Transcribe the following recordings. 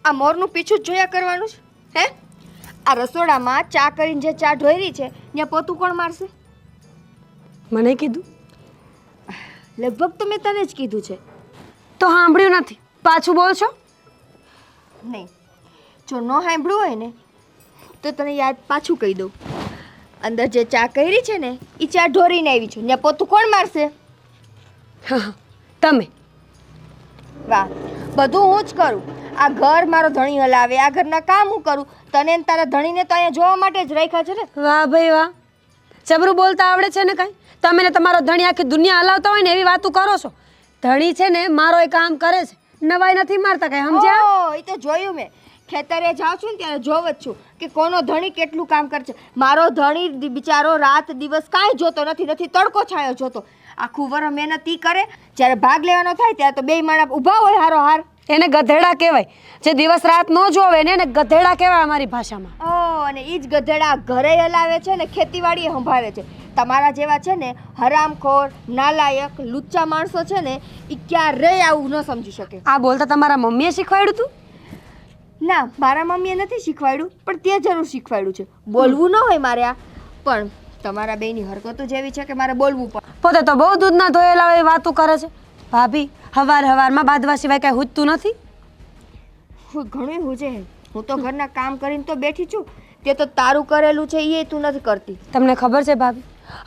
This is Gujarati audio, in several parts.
આ મોરનું પીછું જ જોયા કરવાનું છે હે? આ રસોડામાં ચા કરીને જે ચા ઢોરી છે ત્યાં પોતું કોણ મારશે? મને કીધું લગભગ તો મેં તને જ કીધું છે. તો સાંભળ્યું નથી, પાછું બોલ છો. નહીં, જો ન સાંભળ્યું હોય ને તો તને યાદ પાછું કહી દઉં. અંદર જે ચા કરી છે ને એ ચા ઢોરીને આવી છું ત્યાં પોતું કોણ મારશે? હા, તમે. વાહ, બધું હું જ કરું. આ ઘર મારો ધણી હલાવે, આ ઘરના કામ હું કરું. તને ને તારા ધણીને તો અહીંયા જોવા માટે જ રાખ્યા છે ને. વાહ ભાઈ વાહ, જબરું બોલતા આવડે છે ને કાંઈ. તમે ને તમારો ધણી આખી દુનિયા હલાવતા હોય ને એવી વાતો કરો છો. ધણી છે ને મારો એ કામ કરે છે, નવાઈ નથી મારતા કાંઈ, સમજ્યા? ઓ, એ તો જોયું મેં. ખેતરે જાઉં છું ને ત્યારે જોવ જ છું કે કોનો ધણી કેટલું કામ કરે છે. મારો ધણી બિચારો રાત દિવસ કાંઈ જોતો નથી, નથી તડકો છાયો જોતો. આખું વર મહેનત ઈ કરે, જ્યારે ભાગ લેવાનો થાય ત્યારે તો બેય માણા ઊભા હોય હારો હાર. એને ગધેડા કહેવાય. જે દિવસ રાત ન જોવે ને એને ગધેડા કહેવાય અમારી ભાષામાં. ઓ, અને ઈ જ ગધેડા ઘરે હલાવે છે ને ખેતીવાડીએ સંભાળે છે. તમારા જેવા છે ને હરામખોર, નાલાયક, લુચ્ચા માણસો છે ને ઈ ક્યારેય આવું ન સમજી શકે. આ બોલતા તમારા મમ્મીએ શીખવાડ્યું તું? ના, મારા મમ્મીએ નથી શીખવાડ્યું, પણ તે જરૂર શીખવાડ્યું છે. બોલવું ન હોય મારે આ, પણ તમારા બેયની હરકતો જેવી છે કે મારે બોલવું પડે. પોતે તો બહુ દૂધના ધોયેલા હોય વાતો કરે છે. ભાભી, હવારમાં બાંધવા સિવાય કાંઈ હુજતું નથી? ઘણું હુજે. હું તો ઘરના કામ કરીને તો બેઠી છું. તે તો તારું કરેલું છે એ તું નથી કરતી. તમને ખબર છે ભાભી,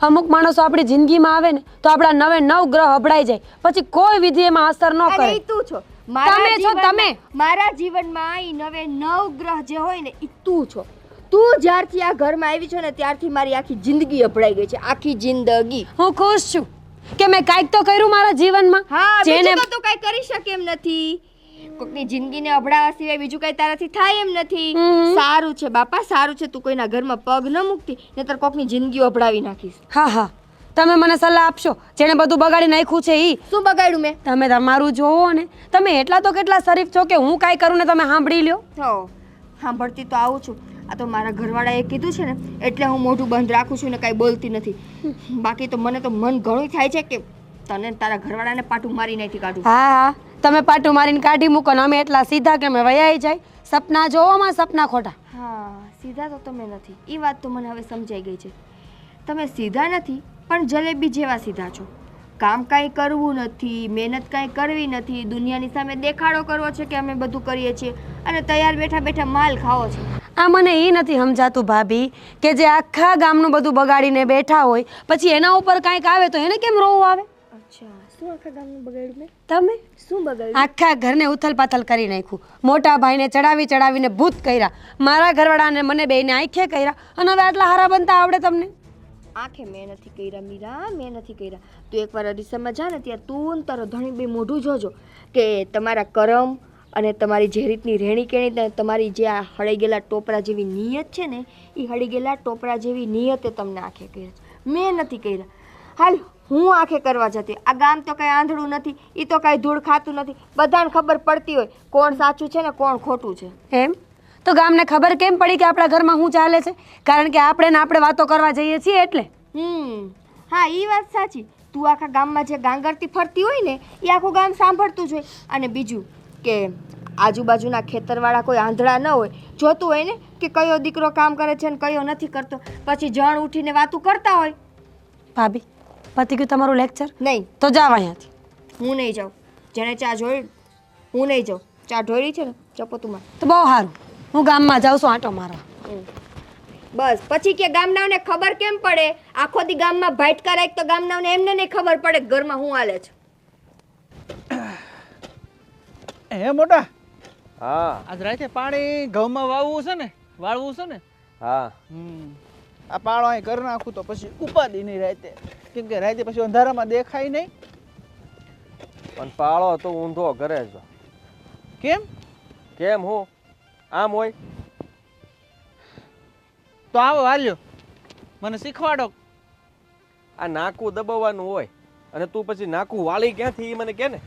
અમુક માણસો આપણી જિંદગીમાં આવે ને તો આપણા 9 ગ્રહ અભડાઈ જાય, પછી કોઈ વિધિ એમાં અસર ન કરે. ઈ તું છો. તમે છો તમે. મારા જીવનમાં ઈ 9 ગ્રહ જે હોય ને ઈ તું છો. તું જ્યારથી આ ઘરમાં આવી છો ને ત્યારથી મારી આખી જિંદગી અભડાઈ ગઈ છે. આખી જિંદગી. હું ખુશ છું કે મેં કાંઈક તો કર્યું મારા જીવનમાં. હા, બીજું તો તું કાંઈ કરી શકે એમ નથી. કોકની જિંદગીને અભડાવા સિવાય બીજું કાંઈ તારાથી થાય એમ નથી. સારું છે બાપા, સારું છે. તું કોઈના ઘરમાં પગ ન મૂકતી, નહીતર કોકની જિંદગી અભડાવી નાખીશ. હા, તમે મને સલાહ આપશો. જેણે બધું બગાડી નાખ્યું છે ઈ. શું બગાડ્યું મેં? તમે તમારું જોવો ને. તમે એટલા તો કેટલા શરીફ છો કે હું કાંઈ કરું ને તમે સાંભળી લ્યો. હો, સાંભળતી તો આવું છું. આ તો મારા ઘરવાળાએ કીધું છે ને એટલે હું મોઢું બંધ રાખું છું ને કાંઈ બોલતી નથી. બાકી તો મને તો મન ઘણું થાય છે કે તને તારા ઘરવાળાને પાટું મારી નાખી કાઢું. હા, તમે પાટું મારીને કાઢી મૂકો ને અમે એટલા સીધા કે અમે વયાઈ જાય. સપના જોવામાં સપના ખોટા. હા, સીધા તો તમે નથી. એ વાત તો મને હવે સમજાઈ ગઈ છે. તમે સીધા નથી પણ જલેબી જેવા સીધા છો. કામ કાંઈ કરવું નથી, મહેનત કાંઈ કરવી નથી, દુનિયાની સામે દેખાડો કરવો છે કે અમે બધું કરીએ છીએ અને તૈયાર બેઠા બેઠા માલ ખાવો છે. આ મને એ નથી સમજાતું ભાભી કે જે આખા ગામનું બધું બગાડીને બેઠા હોય પછી એના ઉપર કાંઈક આવે તો એને કેમ રોવું આવે? અચ્છા, શું આખા ગામનું બગાડ્યું મેં? તમે શું બગાડ્યું? આખા ઘરને ઉથલપાથલ કરી નાખ્યું. મોટા ભાઈને ચડાવીને ભૂત કર્યા. મારા ઘરવાળાને મને બેયને આંખે કર્યા અને હવે આટલા હારા બનતા આવડે તમને? આંખે મેં નથી કર્યા મીરા, મેં નથી કર્યા. તું એકવાર અરીસામાં જા ને ત્યાં તું ને તારો ધણી બે મોઢું જોજો કે તમારા કરમ અને તમારી જે રીતની રહેણી કેણી, તમારી જે આ હળી ગયેલા ટોપરા જેવી નિયત છે ને એ હળી ગયેલા ટોપરા જેવી નિયતે તમને આંખે કર્યા છે. મેં નથી કર્યા. હાલ, હું આંખે કરવા જતી. આ ગામ તો કાંઈ આંધળું નથી, એ તો કાંઈ ધૂળ ખાતું નથી. બધાને ખબર પડતી હોય કોણ સાચું છે ને કોણ ખોટું છે. એમ તો ગામને ખબર કેમ પડી કે આપણા ઘરમાં શું ચાલે છે? કારણ કે આપણે વાતો કરવા જઈએ છીએ એટલે. હા, એ વાત સાચી. તું આખા ગામમાં જે ગાંગરતી ફરતી હોય ને એ આખું ગામ સાંભળતું જ હોય. અને બીજું કે આજુબાજુના ખેતરવાળા કોઈ આંધળા ન હોય, જોતું હોય ને કે કયો દીકરો કામ કરે છે ને કયો નથી કરતો, પછી જણ ઉઠીને વાતું કરતા હોય. ભાભી, પતી ગયું તમારું લેક્ચર? નહીં. તો જાવ અહીંયાથી. હું નહીં જાઉં. જેને ચા જોઈ હું નહીં જાઉં. ચા ઢોળી છે ને ચપોતુમાં. તો બહુ સારું, હું ગામમાં જાઉં છું આંટો મારવા. બસ પછી કે ગામનાઓને ખબર કેમ પડે? આખો દી ગામમાં ભાટકા રાખ તો ગામનાઓને એમને નહીં ખબર પડે કે ઘરમાં શું હાલે છે. હે મોટા, હા આજ રાતે પાણી ઘઉંમાં વાવવું છે ને, વાળવું છે ને. હા આ પાળો અહીં કરી નાખું તો પછી ઉપાદી નહીં રાતે, કેમ કે રાતે પછી અંધારામાં દેખાય નહીં. પણ પાળો તો ઊંધો કરે છે. કેમ? કેમ હું આમ હોય તો આવો વાલ્યો, મને શીખવાડો. આ નાકું દબાવવાનું હોય અને તું પછી નાકું વાળી ક્યાંથી ઈ મને કે ને.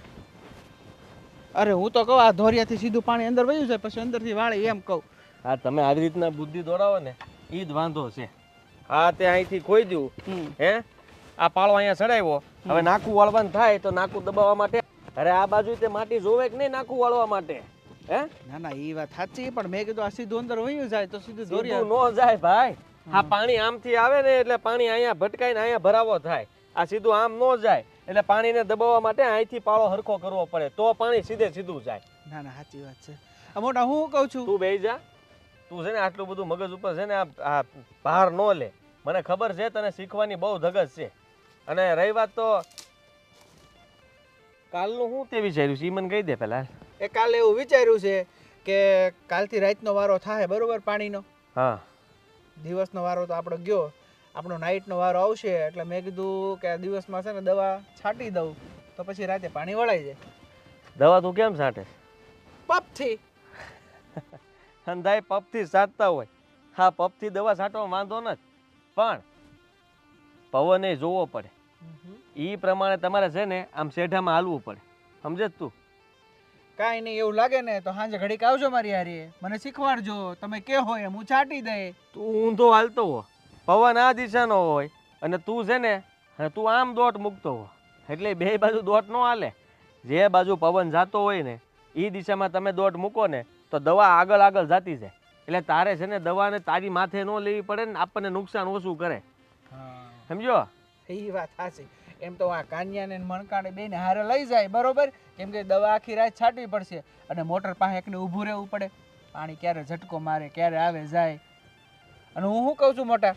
અરે હું તો કહું આ ધોરિયાથી સીધું પાણી અંદર વયું જાય પછી અંદરથી વાળે એમ કહું. હા, તમે આવી રીતના બુદ્ધિ દોડાવો ને ઈ જ વાંધો છે. હા, તે અહીંથી ખોઈ દઉં. હે, આ પાળો અહીંયા ચડાવ્યો, હવે નાકું વાળવાનું થાય તો નાકું દબાવવા માટે. અરે આ બાજુ તે માટી જોવે કે નહીં નાકું વાળવા માટે? હે ના ના એ વાત સાચી, પણ મેં કીધું આ સીધું અંદર વયું જાય તો સીધું દોરી સીધું નો જાય ભાઈ. આ પાણી આમથી આવે ને એટલે પાણી અહીંયા ભટકાઈને અહીંયા ભરાવો થાય. આ સીધું આમ નો જાય એટલે પાણીને દબાવવા માટે અહીંથી પાળો હરખો કરવો પડે તો પાણી સીધે સીધું જાય. ના ના સાચી વાત છે. આ મોટા હું કહું છું, તું બેહી જા. તું છે ને આટલું બધું મગજ ઉપર છે ને આ ભાર નો લે. મને ખબર છે તને શીખવાની બહુ ધગશ છે. અને રહી વાત તો કાલનું હું તે વિચાર્યું છે ઈ મને કહી દે પહેલા. એ કાલે એવું વિચાર્યું છે કે કાલથી રાતનો વારો થાય, બરોબર, પાણીનો. હા દિવસનો વારો તો આપણો ગયો, આપણો નાઇટનો વારો આવશે એટલે મેં કીધું કે આ દિવસમાં છે ને દવા છાંટી દઉં તો પછી રાતે પાણી વળાઈ જાય. દવા તું કેમ છાંટે? પપથી. અંધાઈ પપથી છાંટતા હોય. હા પપથી દવા છાંટવામાં વાંધો નથી, પણ પવને જોવો પડે. એ પ્રમાણે તમારે છે ને આમ શેઢામાં હાલવું પડે, સમજે તું? કાંઈ નહીં, એવું લાગે ને તો સાંજે ઘડીક આવજો મારી હારે, મને શીખવાડજો, તમે કે હોય એમ હું છાંટી દે. તું ઊંધો હાલતો હો, પવન આ દિશાનો હોય અને તું છે ને તું આમ દોટ મૂકતો હો, એટલે બે બાજુ દોટ નો હાલે. જે બાજુ પવન જાતો હોય ને એ દિશામાં તમે દોટ મૂકો ને તો દવા આગળ આગળ જતી જાય. એટલે તારે છે ને દવાને તારી માથે ન લેવી પડે ને આપણને નુકસાન ઓછું કરે, સમજો? એ વાત સાચી. એમ તો આ કાન્યાને મણકાને બેને હારે લઈ જાય, બરોબર, કેમ કે દવા આખી રાત છાંટવી પડશે અને મોટર પાસે એકને ઊભું રહેવું પડે. પાણી ક્યારે ઝટકો મારે, ક્યારે આવે જાય. અને હું શું કહું છું મોટા,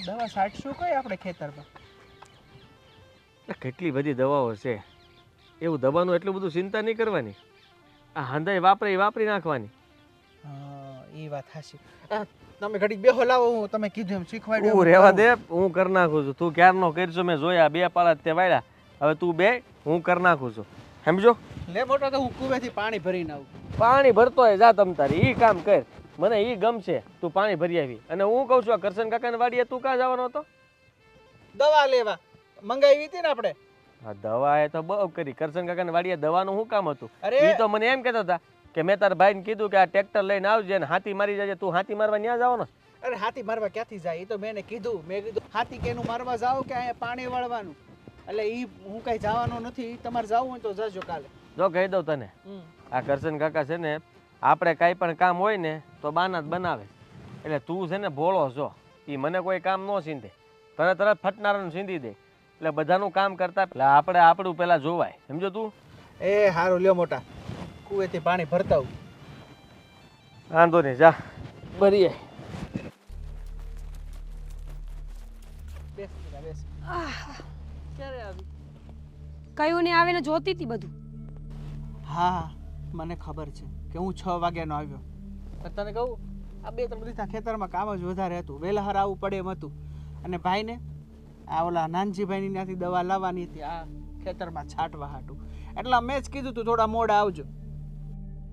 દવા છાંટશું કઈ આપણે ખેતરમાં? કેટલી બધી દવાઓ છે, એવું દવાનું એટલું બધું ચિંતા નહીં કરવાની. આ હંધાઈ વાપરી નાખવાની. એ વાત સાચી. તમે ઘડીક બેહો, લાવો, હું તમે કીધું એમ શીખવાડ્યું. હું રહેવા દે, હું કરી નાખું છું. તું ક્યારનો કરજો, મેં જોયા 2 પાળા તે વાળ્યા. હવે તું બે, હું કરી નાખું છું, સમજો? લે મોટા, તો હું કુવેથી પાણી ભરીને આવું. પાણી ભરતો હોય જા તમ તારી, ઈ કામ કર, મને ઈ ગમશે. તું પાણી ભરી આવી. અને હું કહું છું આ કરશન કાકાને વાડીએ તું ક્યાં જવાનો હતો? દવા લેવા મંગાવી હતી ને આપણે. હા દવા એ તો બહુ કરી. કરશન કાકાને વાડીએ દવાનું શું કામ હતું? અરે! ઈ તો મને એમ કહેતા હતા કે મેં તારા ભાઈને કીધું કે આ ટ્રેક્ટર લઈને આવજે ને હાથી મારી જજે. તું હાથી મારવા ન્યા જવાનો? અરે હાથી મારવા ક્યાંથી જાય? એ તો મેં કીધું હાથી કેનું મારવા જાવ કે અહીંયા પાણી વાળવાનું. એટલે હું કઈ જવાનો નથી, તમારે જવું હોય તો જજો કાલે. જો કહી દઉં તને, આ કરશન કાકા છે ને આપણે કાંઈ પણ કામ હોય ને તો બાના જ બનાવે. એટલે તું છે ને ભોળો છો, એ મને કોઈ કામ ન સીંધે, તને તરત ફટનારાનું સીંધી દે. એટલે બધાનું કામ કરતા એટલે આપણે આપણું પહેલાં જોવાય, સમજો તું? એ હારું, લ્યો મોટા, કુવેથી પાણી ભરતા આવું. વાંધો નહીં, જા ભરીએ. બેસ બેટા, બેસ. ક્યારે આવી? કયું ને આવીને જોતી હતી બધું. હા, મને ખબર છે કે હું 6 વાગ્યાનો આવ્યો. પણ તને કહું, આ 2-3 દિવસના ખેતરમાં કામ જ વધારે હતું, વહેલા હાર આવવું પડે એમ હતું. અને ભાઈને આ ઓલા નાનજીભાઈની ત્યાંથી દવા લાવવાની હતી આ ખેતરમાં છાંટવા હાટું. એટલે મેં જ કીધું તું થોડા મોડા આવજો.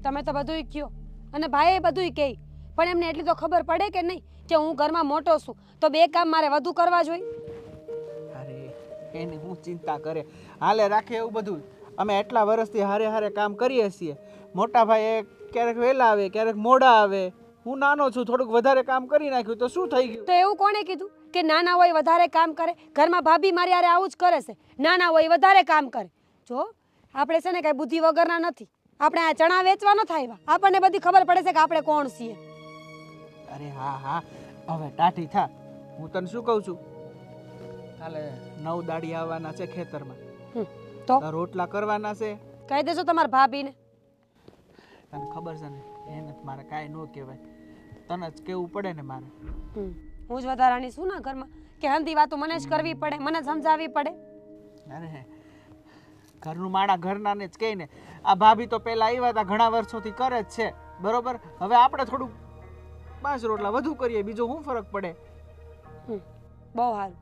તમે તો બધુંય કયો અને ભાઈએ બધુંય કહે, પણ એમને એટલી તો ખબર પડે કે નહીં કે હું ઘરમાં મોટો છું તો 2 કામ મારે વધુ કરવા જોઈએ. અરે એની હું ચિંતા કરે, હાલે રાખે એવું બધું. અમે એટલા વર્ષથી હારે હારે કામ કરીએ છીએ. મોટા ભાઈ ક્યારેક વહેલા આવે, ક્યારેક મોડા આવે. હું નાનો છું, થોડુંક વધારે કામ કરી નાખ્યું તો શું થઈ ગયું? તો એવું કોણે કીધું કે નાના હોય વધારે કામ કરે? ઘરમાં ભાભી મારી હારે આવું જ કરે છે, નાના હોય વધારે કામ કરે. જો આપણે છે ને કાંઈ બુદ્ધિ વગરના નથી, આપણે આ ચણા વેચવા ન થાય, આપણને બધી ખબર પડે છે કે આપણે કોણ છીએ. અરે હા હા, હવે ટાઢી થા. હું તને શું કહું છું, કાલે 9 દાડી આવવાના છે ખેતરમાં, તો રોટલા કરવાના છે. કહી દેજો તમારા ભાભીને. તને ખબર છે ને, એને મારે કાંઈ ન કહેવાય, તને જ કેવું પડે ને મારે. હું જ વધારાની શું ના ઘરમાં કે હંધી વાતો મને જ કરવી પડે, મને સમજાવવી પડે? અરે ઘરનું માણા ઘરનાને જ કહીને. આ ભાભી તો પહેલા આવ્યા હતા, ઘણા વર્ષોથી કરે જ છે, બરોબર. હવે આપણે થોડુંક 5 રોટલા વધુ કરીએ, બીજો શું ફરક પડે? બહુ સારું,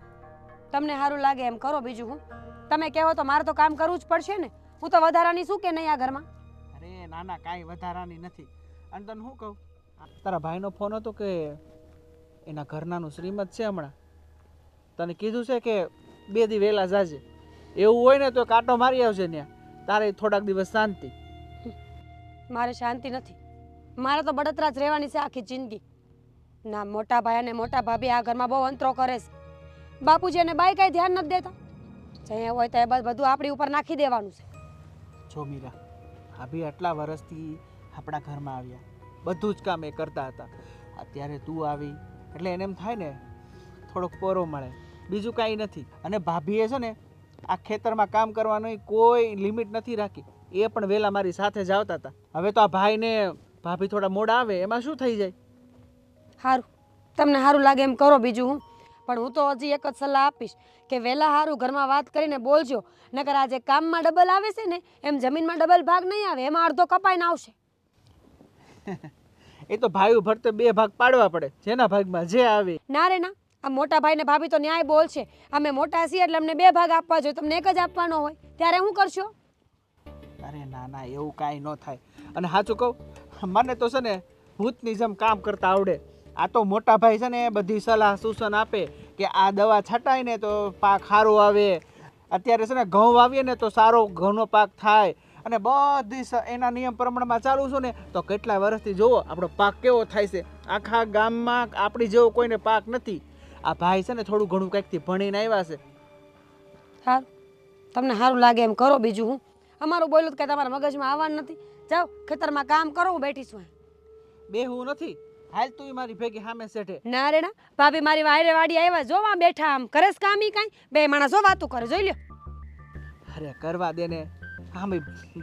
તમને સારું લાગે એમ કરો, બીજું હું. તમે કહેવો તો મારે તો કામ કરવું જ પડશે ને. હું તો વધારાની શું કે નહીં આ ઘરમાં? અરે ના ના, કાંઈ વધારાની નથી. અને તને શું કહું, તારા ભાઈનો ફોન હતો કે એના ઘરનાનું શ્રીમત છે હમણાં, તને કીધું છે કે 2 દી વહેલા જાજે. એવું હોય ને તો કાંટો મારી આવશે ત્યાં, તારે થોડાક દિવસ શાંતિ. મારે શાંતિ નથી, મારે તો બળતરા જ રહેવાની છે આખી જિંદગી. ના મોટા ભાઈ અને મોટા ભાભી આ ઘરમાં બહુ અંતરો કરે છે. બાપુજી અને બાઈ કાંઈ ધ્યાન નથી દેતા. જ્યાં હોય ત્યાં બધું આપણી ઉપર નાખી દેવાનું છે. જો મીરા, ભાભી આટલા વર્ષથી આપણા ઘરમાં આવ્યા, બધું જ કામ એ કરતા હતા. અત્યારે તું આવી એટલે એને એમ થાય ને થોડોક પોરો મળે, બીજું કાંઈ નથી. અને ભાભીએ છે ને આ ખેતરમાં કામ કરવાની કોઈ લિમિટ નથી રાખી. એ પણ વહેલા મારી સાથે જ આવતા હતા. હવે તો આ ભાઈને ભાભી થોડા મોડા આવે એમાં શું થઈ જાય? સારું, તમને સારું લાગે એમ કરો, બીજું હું. પણ હું તો હજી એક જ સલાહ આપીશ કે વહેલા સારું ઘરમાં વાત કરીને બોલજો, નકર આ જે કામમાં ડબલ આવે છે ને એમ જમીનમાં ડબલ ભાગ નહીં આવે, એમાં અડધો કપાઈને આવશે. એ તો ભાઈ ભરતે બે ભાગ પાડવા પડે, જેના ભાગમાં જે આવે. ના રે ના, આ મોટા ભાઈ ને ભાભી તો ન્યાય બોલ છે. અમે મોટા છીએ એટલે અમને બે ભાગ આપવા જોઈએ, તમને એક જ આપવાનો હોય, ત્યારે શું કરશો? અરે ના ના, એવું કાંઈ ન થાય. અને સાચું કહું, મને તો છે ને ભૂતની જેમ કામ કરતા આવડે. આ તો મોટા ભાઈ છે ને બધી સલાહ સૂચન આપે કે આ દવા છટાય ને તો પાક સારો આવે. અત્યારે છે ને ઘઉં વાવીએ ને તો સારો ઘઉંનો પાક થાય. અને બધી એના નિયમ પ્રમાણમાં ચાલુ છું ને તો કેટલા વર્ષથી જુઓ આપણો પાક કેવો થાય છે. આખા ગામમાં આપણી જેવો કોઈને પાક નથી. આ ભાઈ છે ને થોડું ઘણું કંઈકથી ભણીને આવ્યા છે. સારું, તમને સારું લાગે એમ કરો, બીજું હું. અમારું બોલ્યું કે તમારા મગજમાં આવવાનું નથી. જાઓ ખેતરમાં કામ કરો, હું બેઠી છું. બેહું નથી, હાલ તું મારી ભેગી સામે સેઠે. ના રે ના, ભાભી મારી વાયરે વાડી આવ્યા, જોવા બેઠા આમ કરેશ કામ ઈ કાંઈ બે માણસો વાતું કરે, જોઈ લ્યો. અરે કરવા દે ને, હા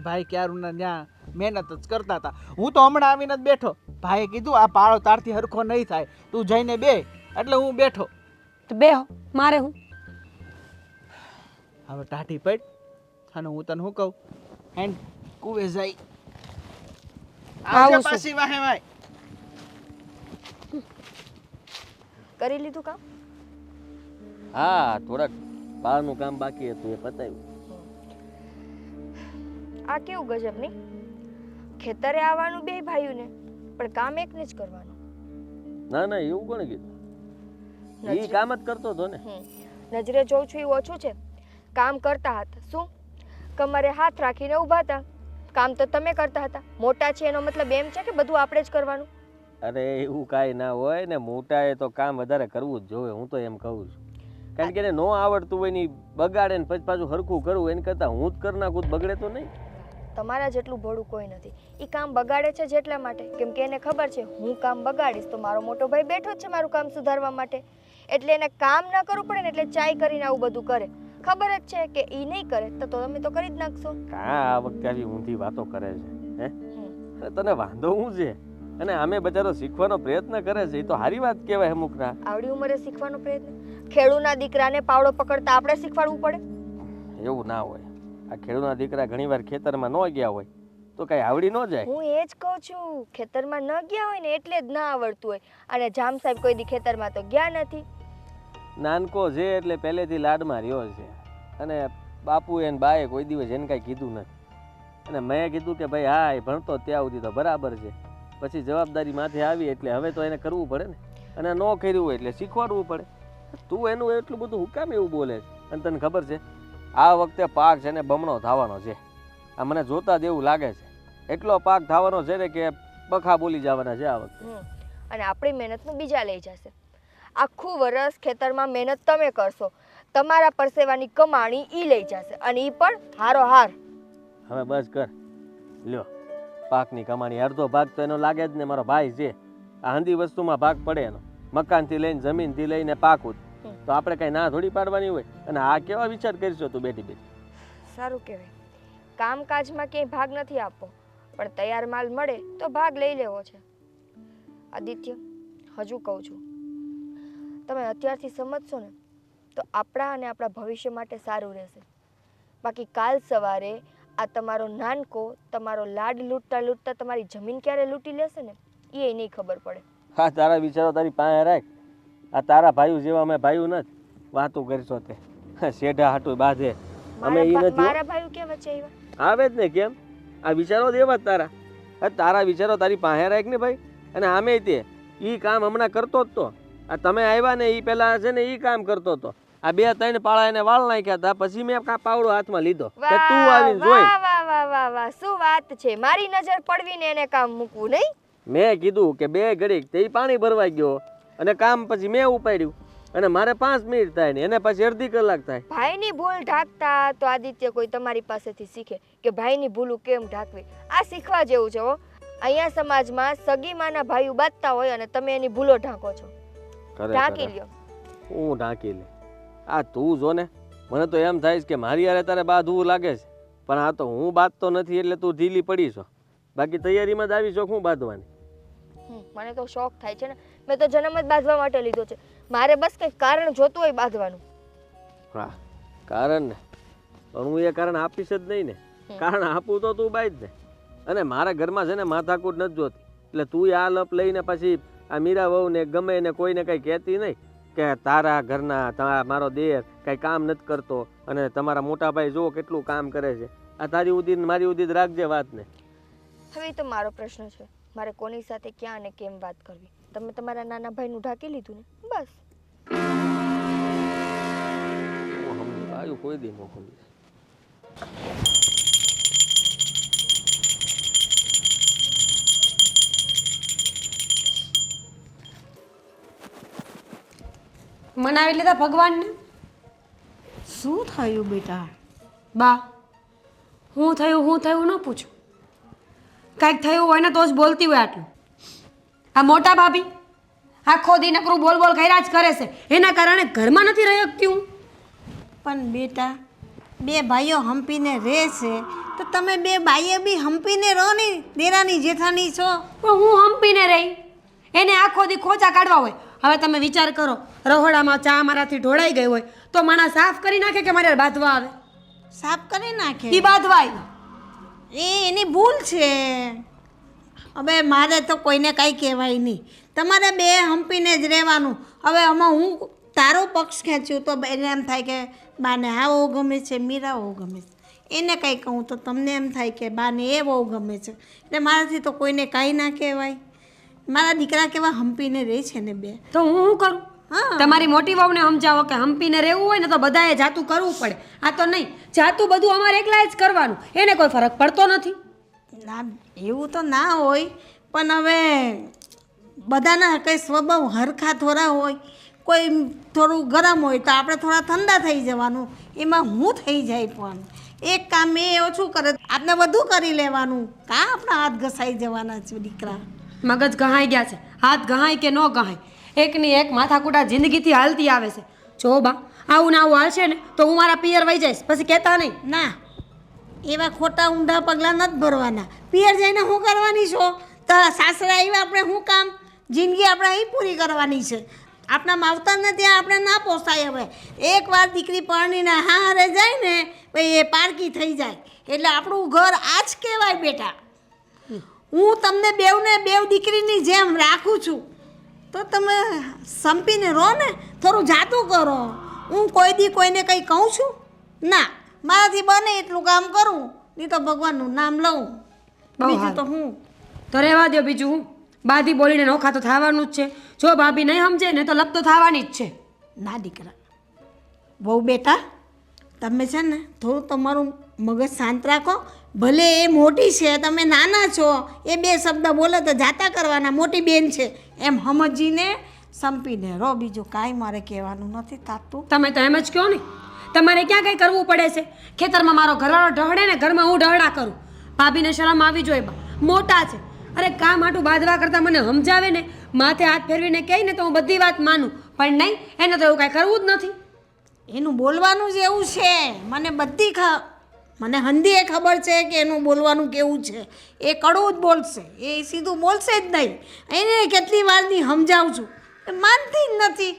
ભાઈ ક્યારું ત્યાં મહેનત જ કરતા હતા. હું તો હમણાં આવીને જ બેઠો. ભાઈએ કીધું આ પાળો તારથી હરખો નહીં થાય, તું જઈને બે, એટલે હું બેઠો. તો બેહો, મારે હું. હવે ટાઢી પડ અને હું તને શું કહું, હેન્ડ કુવે જાય આવું પાછી વાહે વાય. કરી લીધું કામ? હા, થોડાક બહારનું કામ બાકી હતું એ પતાવ્યું. આ કેવું ગજબ નહીં, ખેતરે આવવાનું બે ભાઈઓને પણ કામ એકને જ કરવાનું. ના ના, એવું કોણે કીધું? એ કામ જ કરતો હતો ને. નજરે જોઉં છું એવું ઓછું છે. કામ કરતા હતા, શું કમરે હાથ રાખીને ઊભા હતા. કામ તો તમે કરતા હતા. મોટા છે એનો મતલબ એમ છે કે બધું આપણે જ કરવાનું? અરે એવું કાંઈ ના હોય ને, મોટાએ તો કામ વધારે કરવું જ જોવે, હું તો એમ કહું છું. કારણ કે એને ન આવડતું હોય ને બગાડે ને પછી પાછું હરખું કરવું, એને કરતાં હું જ કરી નાખું બગડે તો નહીં. તમારા જેટલું ભોળું કોઈ નથી. એ કામ બગાડે છે જેટલા માટે કેમ કે એને ખબર છે હું કામ બગાડીશ તો મારો મોટો ભાઈ બેઠો જ છે મારું કામ સુધારવા માટે. એટલે એને કામ ન કરવું પડે ને એટલે ચાય કરીને આવું બધું કરે. ખબર જ છે કે એ નહીં કરે તો તમે તો કરી જ નાખશો. હા, આ વખતે આવી ઊંધી વાતો કરે છે. હે, અરે તને વાંધો શું છે? અને આમે બચારો શીખવાનો પ્રયત્ન કરે છે, એ તો સારી વાત કહેવાય. અમુકના આવડી ઉંમરે શીખવાનો પ્રયત્ન, ખેડૂના દીકરાને પાવડો પકડતા આપણે શીખવાડવું પડે? એવું ના હોય. આ ખેડૂતના દીકરા ઘણીવાર ખેતરમાં ન ગયા હોય તો કઈ આવડી ન જાય. હું એ જ કહું છું, ખેતરમાં ન ગયા હોય ને એટલે જ ના આવડતું હોય. અને જામ સાહેબ કોઈ દી ખેતરમાં તો ગયા નથી. નાનકો છે એટલે પહેલેથી લાડમાં રહ્યો છે. અને બાપુ એને બાએ કોઈ દિવસ એને કાંઈ કીધું નથી. અને મેં કીધું કે ભાઈ હા એ ભણતો ત્યાં સુધી તો બરાબર છે, પછી જવાબદારી માથે આવી એટલે હવે તો એને કરવું પડે ને. અને ન કર્યું હોય એટલે શીખવાડવું પડે. તું એનું એટલું બધું હું કામ એવું બોલે છે? અને તને ખબર છે આ વખતે પાક છે ને બમણો થવાનો છે. આ મને જોતા જ એવું લાગે છે. એટલો પાક થવાનો છે ને કે બખા બોલી જવાના છે આ વખતે. અને આપણી મહેનતનું બીજા લઈ જશે. આખું વરસ ખેતરમાં મહેનત તમે કરશો, તમારા પરસેવાની કમાણી ઈ લઈ જશે અને ઈ પણ હારો હાર. હવે બસ કર લ્યો, પાકની કમાણી અડધો ભાગ તો એનો લાગે જ ને. મારો ભાઈ છે, આ હંધી વસ્તુમાં ભાગ પડે એનો, મકાનથી લઈને જમીનથી લઈને પાકું જ. તો આપણે કઈ ના થોડી પાડવાની હોય. અને આ કેવા વિચાર કરીશો તું બેઠી બેઠી? સારું કહેવાય. કામકાજમાં ક્યાંય ભાગ નથી આપવો, પણ તૈયાર માલ મળે તો ભાગ લઈ લેવો છે. આદિત્ય, હજુ કહું છું, તમે અત્યારથી સમજશો ને તો આપણા અને આપણા ભવિષ્ય માટે સારું રહેશે. બાકી કાલ સવારે આ તમારો નાનકો તમારો લાડ લૂંટતા લૂંટતા તમારી જમીન ક્યારે લૂંટી લેશે ને એ નહીં ખબર પડે. હા, તારા વિચારો તારી પાસે રાખ. આ તારા ભાઈઓ જેવા અમે ભાઈઓ નથી વાતો કરીશો તે શેઢા હાટું બાંધે. અમે ઈ નથી. મારા ભાઈઓ કેમ વચ્ચે આવ્યા? આવે જ ને, કેમ? આ વિચારો જ એવા જ તારા. તારા વિચારો તારી પાસે રાખ ને ભાઈ. અને આમે તે ઈ કામ હમણાં કરતો જ તો. આ તમે આવ્યા ને ઈ પેલા છે ને ઈ કામ કરતો હતો. આ 2-3 પાળા એને વાળ નાખ્યા હતા, પછી મેં પાવડો હાથમાં લીધો કે તું આવીને જોઈ. વાહ વાહ વાહ વાહ, શું વાત છે! મારી નજર પડવીને એને કામ મૂકવું નહીં. મેં કીધું કે 2 ઘડીક તે પાણી ભરવા ગયો અને કામ પછી મેં ઉપાડ્યું. અને મારે 5 મિનિટ થાય ને એને પછી અડધી કલાક થાય. ભાઈની ભૂલ ઢાંકતા તો આદિત્ય કોઈ તમારી પાસેથી શીખે કે ભાઈની ભૂલું કેમ ઢાંકવી. આ શીખવા જેવું છે હો. અહીંયા સમાજમાં સગી માના ભાઈઓ બાંધતા હોય અને તમે એની ભૂલો ઢાંકો છો. ઢાંકી લ્યો. હું ઢાંકી લે. આ તું જો ને, મને તો એમ થાય છે કે મારી યારે તારે બાંધવું લાગે છે, પણ આ તો હું બાંધતો નથી એટલે તું ઢીલી પડી છો. બાકી તૈયારીમાં જ આવી છો હું બાંધવાની. મને તો શોખ થાય છે ને, મેં તો જન્મ જ બાંધવા માટે લીધો છે. મારે બસ કંઈક કારણ જોતું હોય બાંધવાનું. હા, કારણ ને, પણ હું એ કારણ આપીશ જ નહીં ને. કારણ આપું તો તું બાંધ ને. અને મારા ઘરમાં છે ને માથાકૂટ નથી જોતી, એટલે તું આ લપ લઈને પછી આ મીરા વહુ ને ગમે ને કોઈને કંઈ કહેતી નહીં કે તારા ઘરના મારો દેર કંઈ કામ નથી કરતો અને તમારા મોટા ભાઈ જો કેટલું કામ કરે છે. આ તારી ઉદી મારી ઉદી રાખજે વાત ને. હવે તો મારો પ્રશ્ન છે, મારે કોની સાથે ક્યાં અને કેમ વાત કરવી. તમે તમારા નાના ભાઈનું ઢાંકી લીધું ને, બસ. હું સમજી આવ્યું કોઈ દી મોકલી. મનાવી લીધા ભગવાનને. શું થયું બેટા? બા, હું થયું ન પૂછું. કાંઈક થયું હોય ને તો જ બોલતી હોય આટલું. આ મોટા ભાભી આખો દી નકરું બોલ બોલ કર્યા જ કરે છે, એના કારણે ઘરમાં નથી રહી શકતી હું. પણ બેટા, બે ભાઈઓ હંપીને રહે છે તો તમે બે ભાઈઓ બી હંપીને રહો ને, દેરાની જેઠાની છો. પણ હું હંપીને રહી, એને આખો દી ખોચા કાઢવા હોય. હવે તમે વિચાર કરો, રહોડામાં ચા મારાથી ઢોળાઈ ગઈ હોય તો માણસ સાફ કરી નાખે કે મારે બાંધવા આવે? સાફ કરી નાખે. ઈ બાંધવા આવ્યા. એની ભૂલ છે. હવે મારે તો કોઈને કાંઈ કહેવાય નહીં. તમારે બે હંપીને જ રહેવાનું. હવે આમાં હું તારો પક્ષ ખેંચ્યું તો એને એમ થાય કે બાને આ બહુ ગમે છે, મીરા બહુ ગમે છે. એને કંઈ કહું તો તમને એમ થાય કે બાને એ બહુ ગમે છે. એટલે મારાથી તો કોઈને કાંઈ ના કહેવાય. મારા દીકરા કેવા હંપીને રહે છે ને બે. તો હું શું કરું? હા, તમારી મોટી વહુને સમજાવો કે હંપીને રહેવું હોય ને તો બધાએ જાતું કરવું પડે. આ તો નહીં, જાતું બધું અમારે એકલા જ કરવાનું, એને કોઈ ફરક પડતો નથી. ના, એવું તો ના હોય, પણ હવે બધાના કંઈ સ્વભાવ હરખા થોડા હોય. કોઈ થોડું ગરમ હોય તો આપણે થોડા ઠંડા થઈ જવાનું. એમાં હું થઈ જાય, પણ એક કામ એ ઓછું કરે આપણે બધું કરી લેવાનું. કાં આપણા હાથ ઘસાઈ જવાના છે દીકરા? મગજ ગહાઈ ગયા છે. હાથ ગહાય કે ન ગહાય, એકની એક માથાકૂટા જિંદગીથી હાલતી આવે છે. જો બા, આવું ને આવું હાલશે ને તો હું મારા પિયર વહી જઈશ, પછી કહેતા નહીં. ના, એવા ખોટા ઊંધા પગલાં નથી ભરવાના. પિયર જઈને શું કરવાની છો? તો સાસરા આવ્યા આપણે શું કામ? જિંદગી આપણે અહીં પૂરી કરવાની છે. આપણા માવતરને ત્યાં આપણે ના પોસાય. હવે એકવાર દીકરી પરણીને હારે જાય ને ભાઈ એ પારકી થઈ જાય એટલે આપણું ઘર આ જ કહેવાય બેટા. હું તમને બેવ દીકરીની જેમ રાખું છું તો તમે સંપીને રહો ને, થોડું જાતું કરો. હું કોઈ દી કોઈને કંઈ કહું છું? ના, મારાથી બને એટલું કામ કરું, નહીં તો ભગવાનનું નામ લઉં. બીજું તો હું તો રહેવા દો. બીજું હું બાધી બોલીને નોખા તો થવાનું જ છે. જો ભાભી નહીં સમજે ને તો લપ તો થવાની જ છે. ના દીકરા, બહુ બેટા, તમે છે ને થોડું તમારું મગજ શાંત રાખો. ભલે એ મોટી છે, તમે નાના છો, એ બે શબ્દ બોલે તો જાતા કરવાના. મોટી બેન છે એમ સમજીને સંપીને રહો. બીજું કાંઈ મારે કહેવાનું નથી થતું. તમે તો એમ જ કહો ને, તમારે ક્યાં કંઈ કરવું પડે છે? ખેતરમાં મારો ઘરવાળો ઢહડે ને ઘરમાં હું ઢહડા કરું. ભાભીને શરમ આવી જોઈએ. મોટા છે, અરે કામ હાટું બાંધવા કરતાં મને સમજાવે ને, માથે હાથ ફેરવીને કહે ને તો હું બધી વાત માનું. પણ નહીં, એને તો એવું કાંઈ કરવું જ નથી. એનું બોલવાનું જ એવું છે. મને હંધીએ ખબર છે કે એનું બોલવાનું કેવું છે. એ કડવું જ બોલશે, એ સીધું બોલશે જ નહીં. એને કેટલી વારની સમજાવું છું, એ માનતી જ નથી.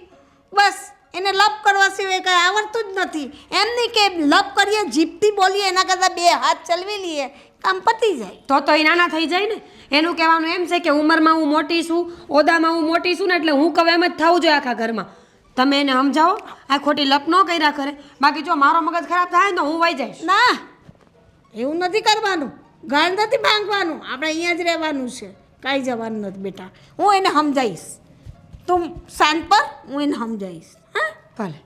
બસ એને લપ કરવા સિવાય કંઈ આવડતું જ નથી. એમ નહીં કે લપ કરીએ, જીભથી બોલીએ, એના કરતાં બે હાથ ચલવી લઈએ, કામ પતી જાય. તો એ નાના થઈ જાય ને. એનું કહેવાનું એમ છે કે ઉંમરમાં હું મોટી છું, ઓદામાં હું મોટી છું ને એટલે હું કહું એમ જ થવું જોઈએ આખા ઘરમાં. તમે એને સમજાવો, આ ખોટી લપ ન કર્યા કરે. બાકી જો મારો મગજ ખરાબ થાય ને તો હું વહી જઈશ. ના, એવું નથી કરવાનું. ઘર નથી ભાંગવાનું. આપણે અહીંયા જ રહેવાનું છે. કાંઈ જવાનું નથી બેટા. હું એને સમજાવીશ. તું શાંત પર, હું એને સમજાવીશ. હા, ભલે.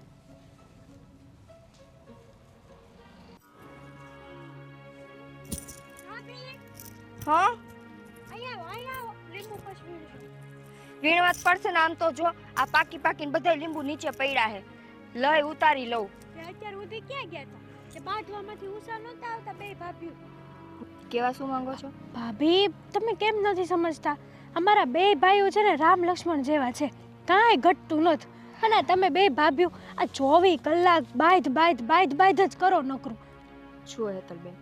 હા, વીણવા જ પડશે ને. આમ તો જો આ પાકીને બધા લીંબુ નીચે પડ્યા છે. લઈ ઉતારી લઉં. અત્યાર સુધી ક્યાં ગયા હતા કે બાંધવામાંથી ઉષા નહોતા આવતા બે ભાભીઓ? કેવા શું માંગો છો? ભાભી તમે કેમ નથી સમજતા? અમારા બે ભાઈઓ છે ને રામ લક્ષ્મણ જેવા છે, કાંઈ ઘટતું નથી. અને તમે બે ભાભીઓ આ 24 કલાક બાંધ જ કરો નકરું. શું હેતલબેન,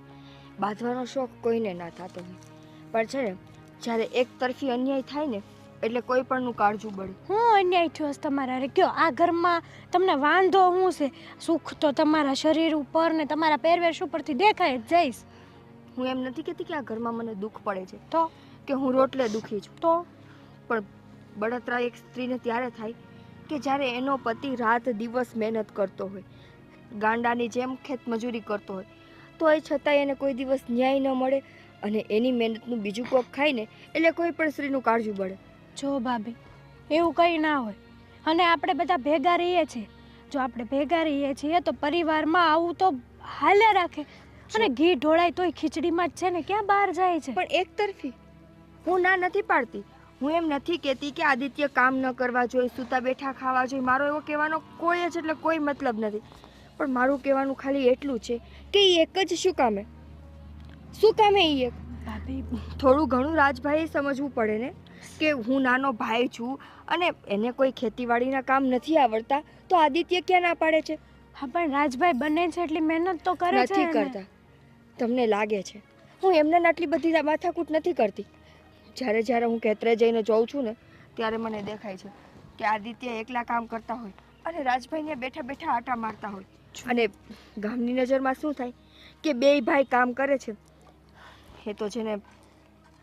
બાંધવાનો શોખ કોઈને ના થતો હોય, પણ છે ને જ્યારે એક તરફી અન્યાય થાય ને એટલે કોઈ પણનું કાળજું બળે. હું અન્યાય થયો છે તમારા હારે? કયો આ ઘરમાં તમને વાંધો શું છે? સુખ તો તમારા શરીર ઉપર ને તમારા પહેરવેશ ઉપરથી દેખાય જ જઈશ. હું એમ નથી કહેતી કે આ ઘરમાં મને દુઃખ પડે છે તો કે હું રોટલે દુઃખી છું, તો પણ બળતરા એક સ્ત્રીને ત્યારે થાય કે જ્યારે એનો પતિ રાત દિવસ મહેનત કરતો હોય, ગાંડાની જેમ ખેતમજૂરી કરતો હોય, તો એ છતાંય એને કોઈ દિવસ ન્યાય ન મળે અને એની મહેનતનું બીજું કોક ખાય ને એટલે કોઈ પણ સ્ત્રીનું કાળજું બળે. જો ભાભી એવું કંઈ ના હોય. અને આપણે બધા ભેગા રહીએ છીએ. જો આપણે ભેગા રહીએ છીએ તો પરિવારમાં આવું તો હાલે રાખે. અને ઘી ઢોળાય તોય ખીચડીમાં જ છે ને, ક્યાં બહાર જાય છે? પણ એક તરફી હું ના નથી પાડતી. હું એમ નથી કહેતી કે આદિત્ય કામ ન કરવા જોઈએ, સૂતા બેઠા ખાવા જોઈએ. મારો એવો કહેવાનો કોઈ જ એટલે કોઈ મતલબ નથી. પણ મારું કહેવાનું ખાલી એટલું છે કે એ એક જ શું કામે એ એક ભાભી થોડું ઘણું રાજભાઈએ સમજવું પડે ને કે હું નાનો ભાઈ છું અને એને કોઈ ખેતીવાડીના કામ નથી આવડતા, તો આદિત્ય ક્યાં ના પાડે છે? હા પણ રાજભાઈ બને છે એટલી મહેનત તો કરે છે નથી ને. કરતા. તમને લાગે છે હું એમને આટલી બધી માથાકૂટ નથી કરતી. જ્યારે હું ખેતરે જઈને જોઉં છું ને ત્યારે મને દેખાય છે કે આદિત્ય એકલા કામ કરતા હોય અને રાજભાઈને બેઠા બેઠા આટા મારતા હોય. અને ગામની નજરમાં શું થાય કે બેય ભાઈ કામ કરે છે. એ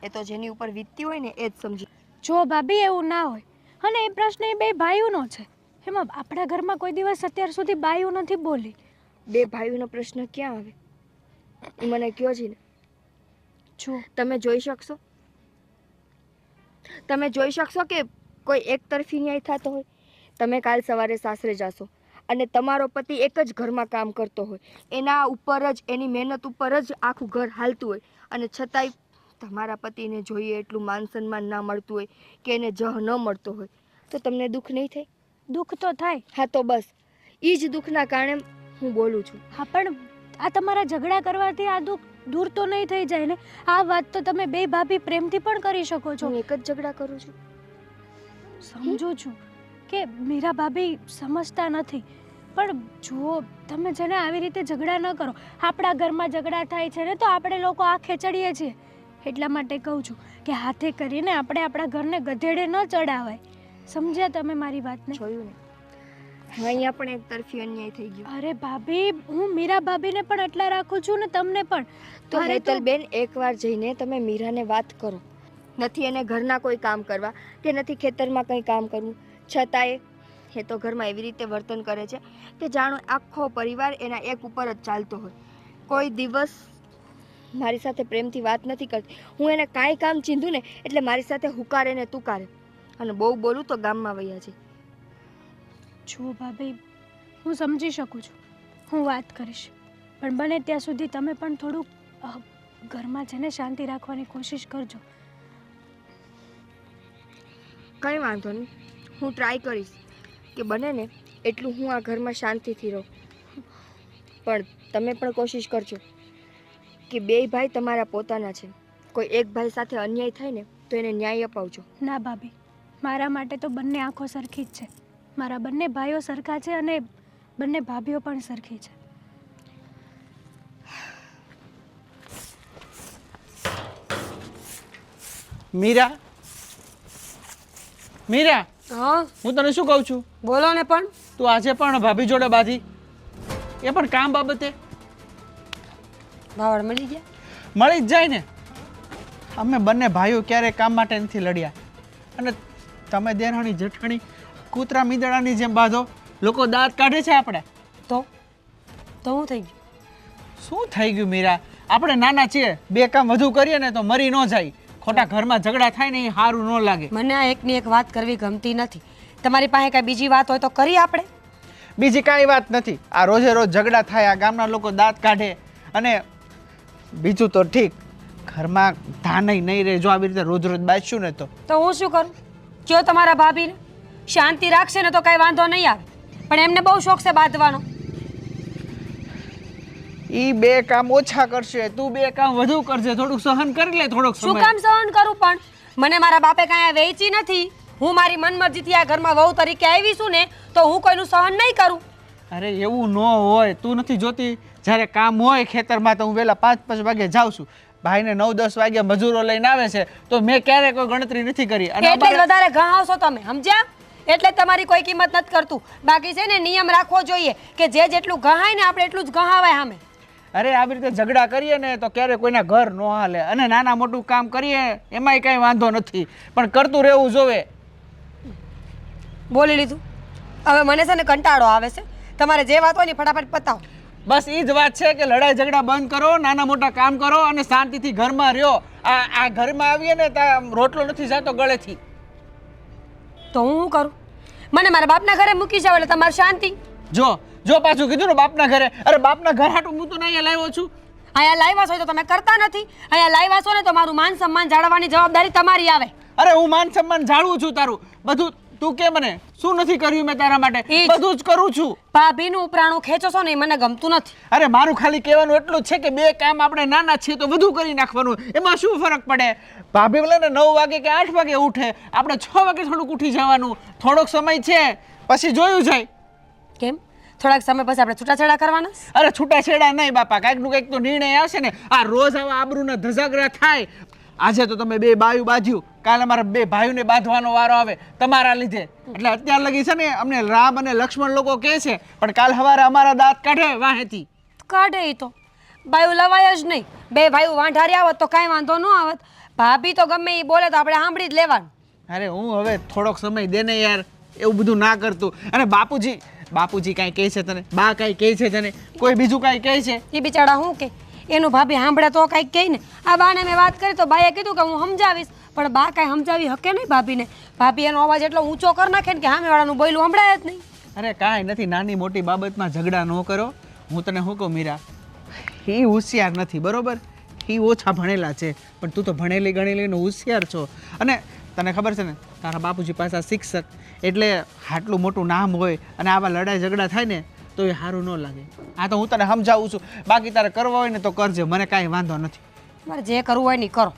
તો જેની ઉપર વીતતી હોય ને એ જ સમજી. જો ભાભી એવું ના હોય. અને એ પ્રશ્ન એ બે ભાઈઓનો છે. એમાં આપણા ઘરમાં કોઈ દિવસ અત્યાર સુધી બાયું નથી બોલી. બે ભાઈઓનો પ્રશ્ન ક્યાં આવે એ મને કહો છે ને. જો તમે જોઈ શકશો કે કોઈ એક તરફી ન્યાય થતો હોય? તમે કાલ સવારે સાસરે જાશો અને તમારો પતિ એક જ ઘરમાં કામ કરતો હોય, એના ઉપર જ એની મહેનત ઉપર જ આખું ઘર હાલતું હોય અને છતાંય તમારા પતિને જોઈએ એટલું માન સન્માન ના મળતું હોય કે એને જહ ન મળતો હોય, તો તમને દુઃખ નહીં થાય? દુઃખ તો થાય. હા તો બસ એ જ દુઃખના કારણે હું બોલું છું. હા પણ આ તમારા ઝઘડા કરવાથી આ દુઃખ દૂર તો નહીં થઈ જાય ને. આ વાત તો તમે બે ભાભી પ્રેમથી પણ કરી શકો છો. હું એક જ ઝઘડા કરું છું. સમજુ છું કે મીરા ભાભી સમજતા નથી, પણ જુઓ તમે જેને આવી રીતે ઝઘડા ન કરો. આપણા ઘરમાં ઝઘડા થાય છે ને તો આપણે લોકો આંખે ચડીએ છીએ. એટલા માટે કહું છું કે હાથે કરીને આપણે આપણા ઘરને ગધેડે ન ચડાવાય. સમજ્યા તમે મારી વાતને? જોયું ને, અહીંયા પણ એક તરફી અન્યાય થઈ ગયો. અરે ભાભી હું મીરા ભાભીને પણ એટલા રાખું છું ને તમને પણ. તો અરે હેતલબેન એકવાર જઈને તમે મીરાને વાત કરો. નથી એને ઘરના કોઈ કામ કરવા કે નથી ખેતરમાં કંઈ કામ કરવું, છતાંય એ તો ઘરમાં એવી રીતે વર્તન કરે છે કે જાણો આખો પરિવાર એના એક ઉપર જ ચાલતો હોય. કોઈ દિવસ મારી સાથે પ્રેમથી વાત નથી કરતી. હું એને કાંઈ કામ ચીંધું ને એટલે મારી સાથે હુકારે ને તુકારે, અને બહુ બોલું તો ગામમાં વયા છે. જો ભાભી હું સમજી શકું છું, હું વાત કરીશ, પણ બને ત્યાં સુધી તમે પણ થોડુંક ઘરમાં જઈને શાંતિ રાખવાની કોશિશ કરજો. કંઈ વાંધો નહીં, હું ટ્રાય કરીશ કે બને ને એટલું હું આ ઘરમાં શાંતિથી રહું. પણ તમે પણ કોશિશ કરજો કે બેય ભાઈ તમારા પોતાના છે. કોઈ એક ભાઈ સાથે અન્યાય થાય ને તો એને ન્યાય અપાવજો. ના ભાભી, મારા માટે તો બંને આંખો સરખી જ છે. મારા બંને ભાઈઓ સરખા છે અને બંને ભાભીઓ પણ સરખી છે. મીરા, મીરા, હા હું તને શું કહું છું? બોલો ને. પણ તું આજે પણ ભાભી જોડે બાજી, એ પણ કામ બાબતે. ભાવડ મળી ગયા? મળી જ જાય ને. અમે બંને ભાઈઓ ક્યારેય કામ માટે નથી લડ્યા, અને તમે દેરાણી જેઠાણી કૂતરા મીંદડાની જેમ બાંધો. લોકો દાંત કાઢે છે આપણે. તો શું થઈ ગયું? શું થઈ ગયું મીરા? આપણે નાના છીએ, બે કામ વધુ કરીએ ને તો મરી ન જાય. ખોટા ઘરમાં ઝઘડા થાય ને એ સારું ન લાગે. મને આ એકની એક વાત કરવી ગમતી નથી. તમારી પાસે કાંઈ બીજી વાત હોય તો કરી આપણે. બીજી કાંઈ વાત નથી. આ રોજે રોજ ઝઘડા થાય, આ ગામના લોકો દાંત કાઢે, અને બીજું તો ઠીક, ઘરમાં ધાનય નહીં રહે જો આવી રીતે રોજ રોજ બાજશું ને તો. તો હું શું કરું? કયો તમારા ભાભીને શાંતિ રાખશે ને તો કાંઈ વાંધો નહીં આવે, પણ એમને બહુ શોખ છે બાંધવાનો. ઈ બે કામ ઓછા કરશે, તું બે કામ વધુ કરશે. થોડુંક સહન કરી લે થોડોક શું સમય. કામ સહન કરું? પણ મને મારા બાપે કાંઈ વેચી નથી. હું મારી મનમરજીથી આ ઘરમાં વહુ તરીકે આવી છું ને, તો હું કોઈનું સહન નહીં કરું. અરે એવું ન હોય, તું નથી જોતી જ્યારે કામ હોય ખેતરમાં તો હું વહેલા 5-5 વાગે જાઉં છું. ભાઈને 9-10 વાગે મજૂરો લઈને આવે છે તો મેં ક્યારેય કોઈ ગણતરી નથી કરી. અને એટલે જ અમારે- વધારે ઘાવશો તમે, સમજ્યા? એટલે જ તમારી કોઈ કિંમત નથી કરતું. બાકી છે ને નિયમ રાખવો જોઈએ કે જે જેટલું ગહાય ને આપણે એટલું જ ગહાવાય સામે. અરે આવી રીતે ઝઘડા કરીએ ને તો ક્યારેય કોઈના ઘર ન હાલે. અને નાના મોટું કામ કરીએ એમાંય કાંઈ વાંધો નથી, પણ કરતું રહેવું જોવે. બોલી લીધું. હવે મને છે ને કંટાળો આવે છે. તમારે જે વાત હોય ને ફટાફટ પતાવો. બસ એ જ વાત છે કે લડાઈ ઝઘડા બંધ કરો, નાના મોટા કામ કરો અને શાંતિથી ઘરમાં રહ્યો. આ ઘરમાં આવીએ ને ત્યાં રોટલો નથી જાતો ગળેથી. તો હું શું કરું? મને મારા બાપના ઘરે મૂકી જાવ એટલે તમારી શાંતિ. જો પાછું કીધું ને બાપના ઘરે. અરે બાપના ઘર હાટું હું તો અહીંયા લાવ્યો છું. અહીંયા લાવ્યા છો તો તમે કરતા નથી. અહીંયા લાવ્યા છો ને તો મારું માન સન્માન જાળવવાની જવાબદારી તમારી આવે. અરે હું માન સન્માન જાળવું છું તારું બધું. તું કે મને શું નથી કર્યું મેં તારા માટે? ઈ જ. બધું જ કરું છું. ભાભીનું ઉપરાણું ખેંચો છો ને એ મને ગમતું નથી. અરે મારું ખાલી કહેવાનું એટલું જ છે કે બે કામ આપણે નાના છીએ તો બધું કરી નાખવાનું. એમાં શું ફરક પડે? ભાભી ભલે ને 9 વાગે કે 8 વાગે ઉઠે, આપણે 6 વાગે થોડુંક ઉઠી જવાનું. થોડોક સમય છે પછી જોયું જાય. કેમ? થોડાક સમય પછી આપણે છૂટાછેડા કરવાના? અરે છૂટાછેડા નહીં બાપા, કાંઈકનું કંઈક તો નિર્ણય આવશે ને. આ રોજ આવા આબરૂના ધજાગરા થાય. આજે તો તમે બે બાયું બાજ્યું, કાલે અમારા બે ભાઈઓને બાંધવાનો વારો આવે તમારા લીધે. એટલે અત્યાર લગી છે ને અમને રામ અને લક્ષ્મણ લોકો કહે છે, પણ કાલ સવારે અમારા દાંત કાઢે વાહેથી. કાઢે ઈ તો ભાઈઓ લવાય જ નહીં. બે ભાઈઓ વાંઢારી આવત તો કાંઈ વાંધો ન આવત. ભાભી તો ગમે એ બોલે તો આપણે સાંભળી જ લેવાનું. અરે હું હવે થોડોક સમય દે ને યાર, એવું બધું ના કરતું. અને બાપુજી કાંઈ કહે છે તને? બા કાંઈ કહે છે તને? કોઈ બીજું કાંઈ કહે છે? એ બિચારા શું કે એનું ભાભી સાંભળે તો કાંઈક કહે ને. આ બાને મેં વાત કરી તો બાએ કીધું કે હું સમજાવીશ, પણ બા કાંઈ સમજાવી શકે નહીં ભાભીને. ભાભી એનો અવાજ એટલો ઊંચો કરી નાખે ને કે સામેવાળાનું બોયલું સંભળાય જ નહીં. અરે કાંઈ નથી, નાની મોટી બાબતમાં ઝઘડા ન કરો. હું તને શું કહું મીરા, એ હોશિયાર નથી બરોબર, એ ઓછા ભણેલા છે, પણ તું તો ભણેલી ગણેલીને હોશિયાર છો. અને તને ખબર છે ને તારા બાપુજી પાછા શિક્ષક, એટલે આટલું મોટું નામ હોય અને આવા લડાઈ ઝઘડા થાય ને તો એ સારું ન લાગે. આ તો હું તને સમજાવું છું, બાકી તારે કરવા હોય ને તો કરજે, મને કાંઈ વાંધો નથી. મારે જે કરવું હોય ને ઈ કરો.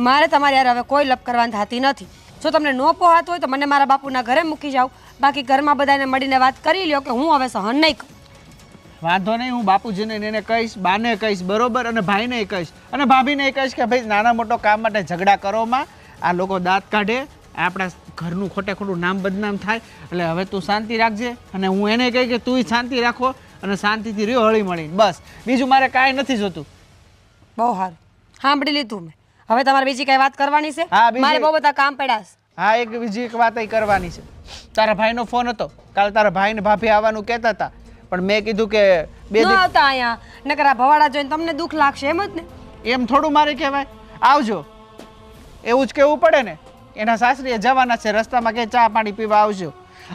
મારે તમારી યાર હવે કોઈ લપ કરવાની થતી નથી. જો તમને ન પોહાતું હોય તો મને મારા બાપુના ઘરે મૂકી જાઓ, બાકી ઘરમાં બધાને મળીને વાત કરી લ્યો કે હું હવે સહન નહીં કરું. વાંધો નહીં, હું બાપુજીને એને કહીશ, બાને કહીશ બરોબર, અને ભાઈને કહીશ, અને ભાભીને કહીશ કે ભાઈ નાના મોટો કામ માટે ઝઘડા કરોમાં આ લોકો દાંત કાઢે, આપણા ઘરનું ખોટે ખોટું નામ બદનામ થાય. એટલે હવે તું શાંતિ રાખજે, અને હું એને કહી કે તું શાંતિ રાખો અને શાંતિથી રહ્યો હળી મળીને. બસ બીજું મારે કાંઈ નથી જોતું. બહુ સારું સાંભળી લીધું મેં. હવે તમારે બીજી કઈ વાત કરવાની છે? હા, બીજી- મારે બહુ બધા કામ પડ્યા છે. હા, બીજી એક વાત કરવાની છે. તારા ભાઈનો ફોન હતો, કાલે તારા ભાઈને ભાભી આવવાનું કહેતા હતા, પણ મેં કીધું કે ન આવતા અહીંયા, નકર આ ભવાડા જોઈને તમને દુઃખ લાગશે એમ જ ને. એમ થોડું મારે કહેવાય, આવજો એવું જ કહેવું પડે ને. એના સાસરીએ જવાના છે, રસ્તામાં કે ચા પાણી પીવા આવજો.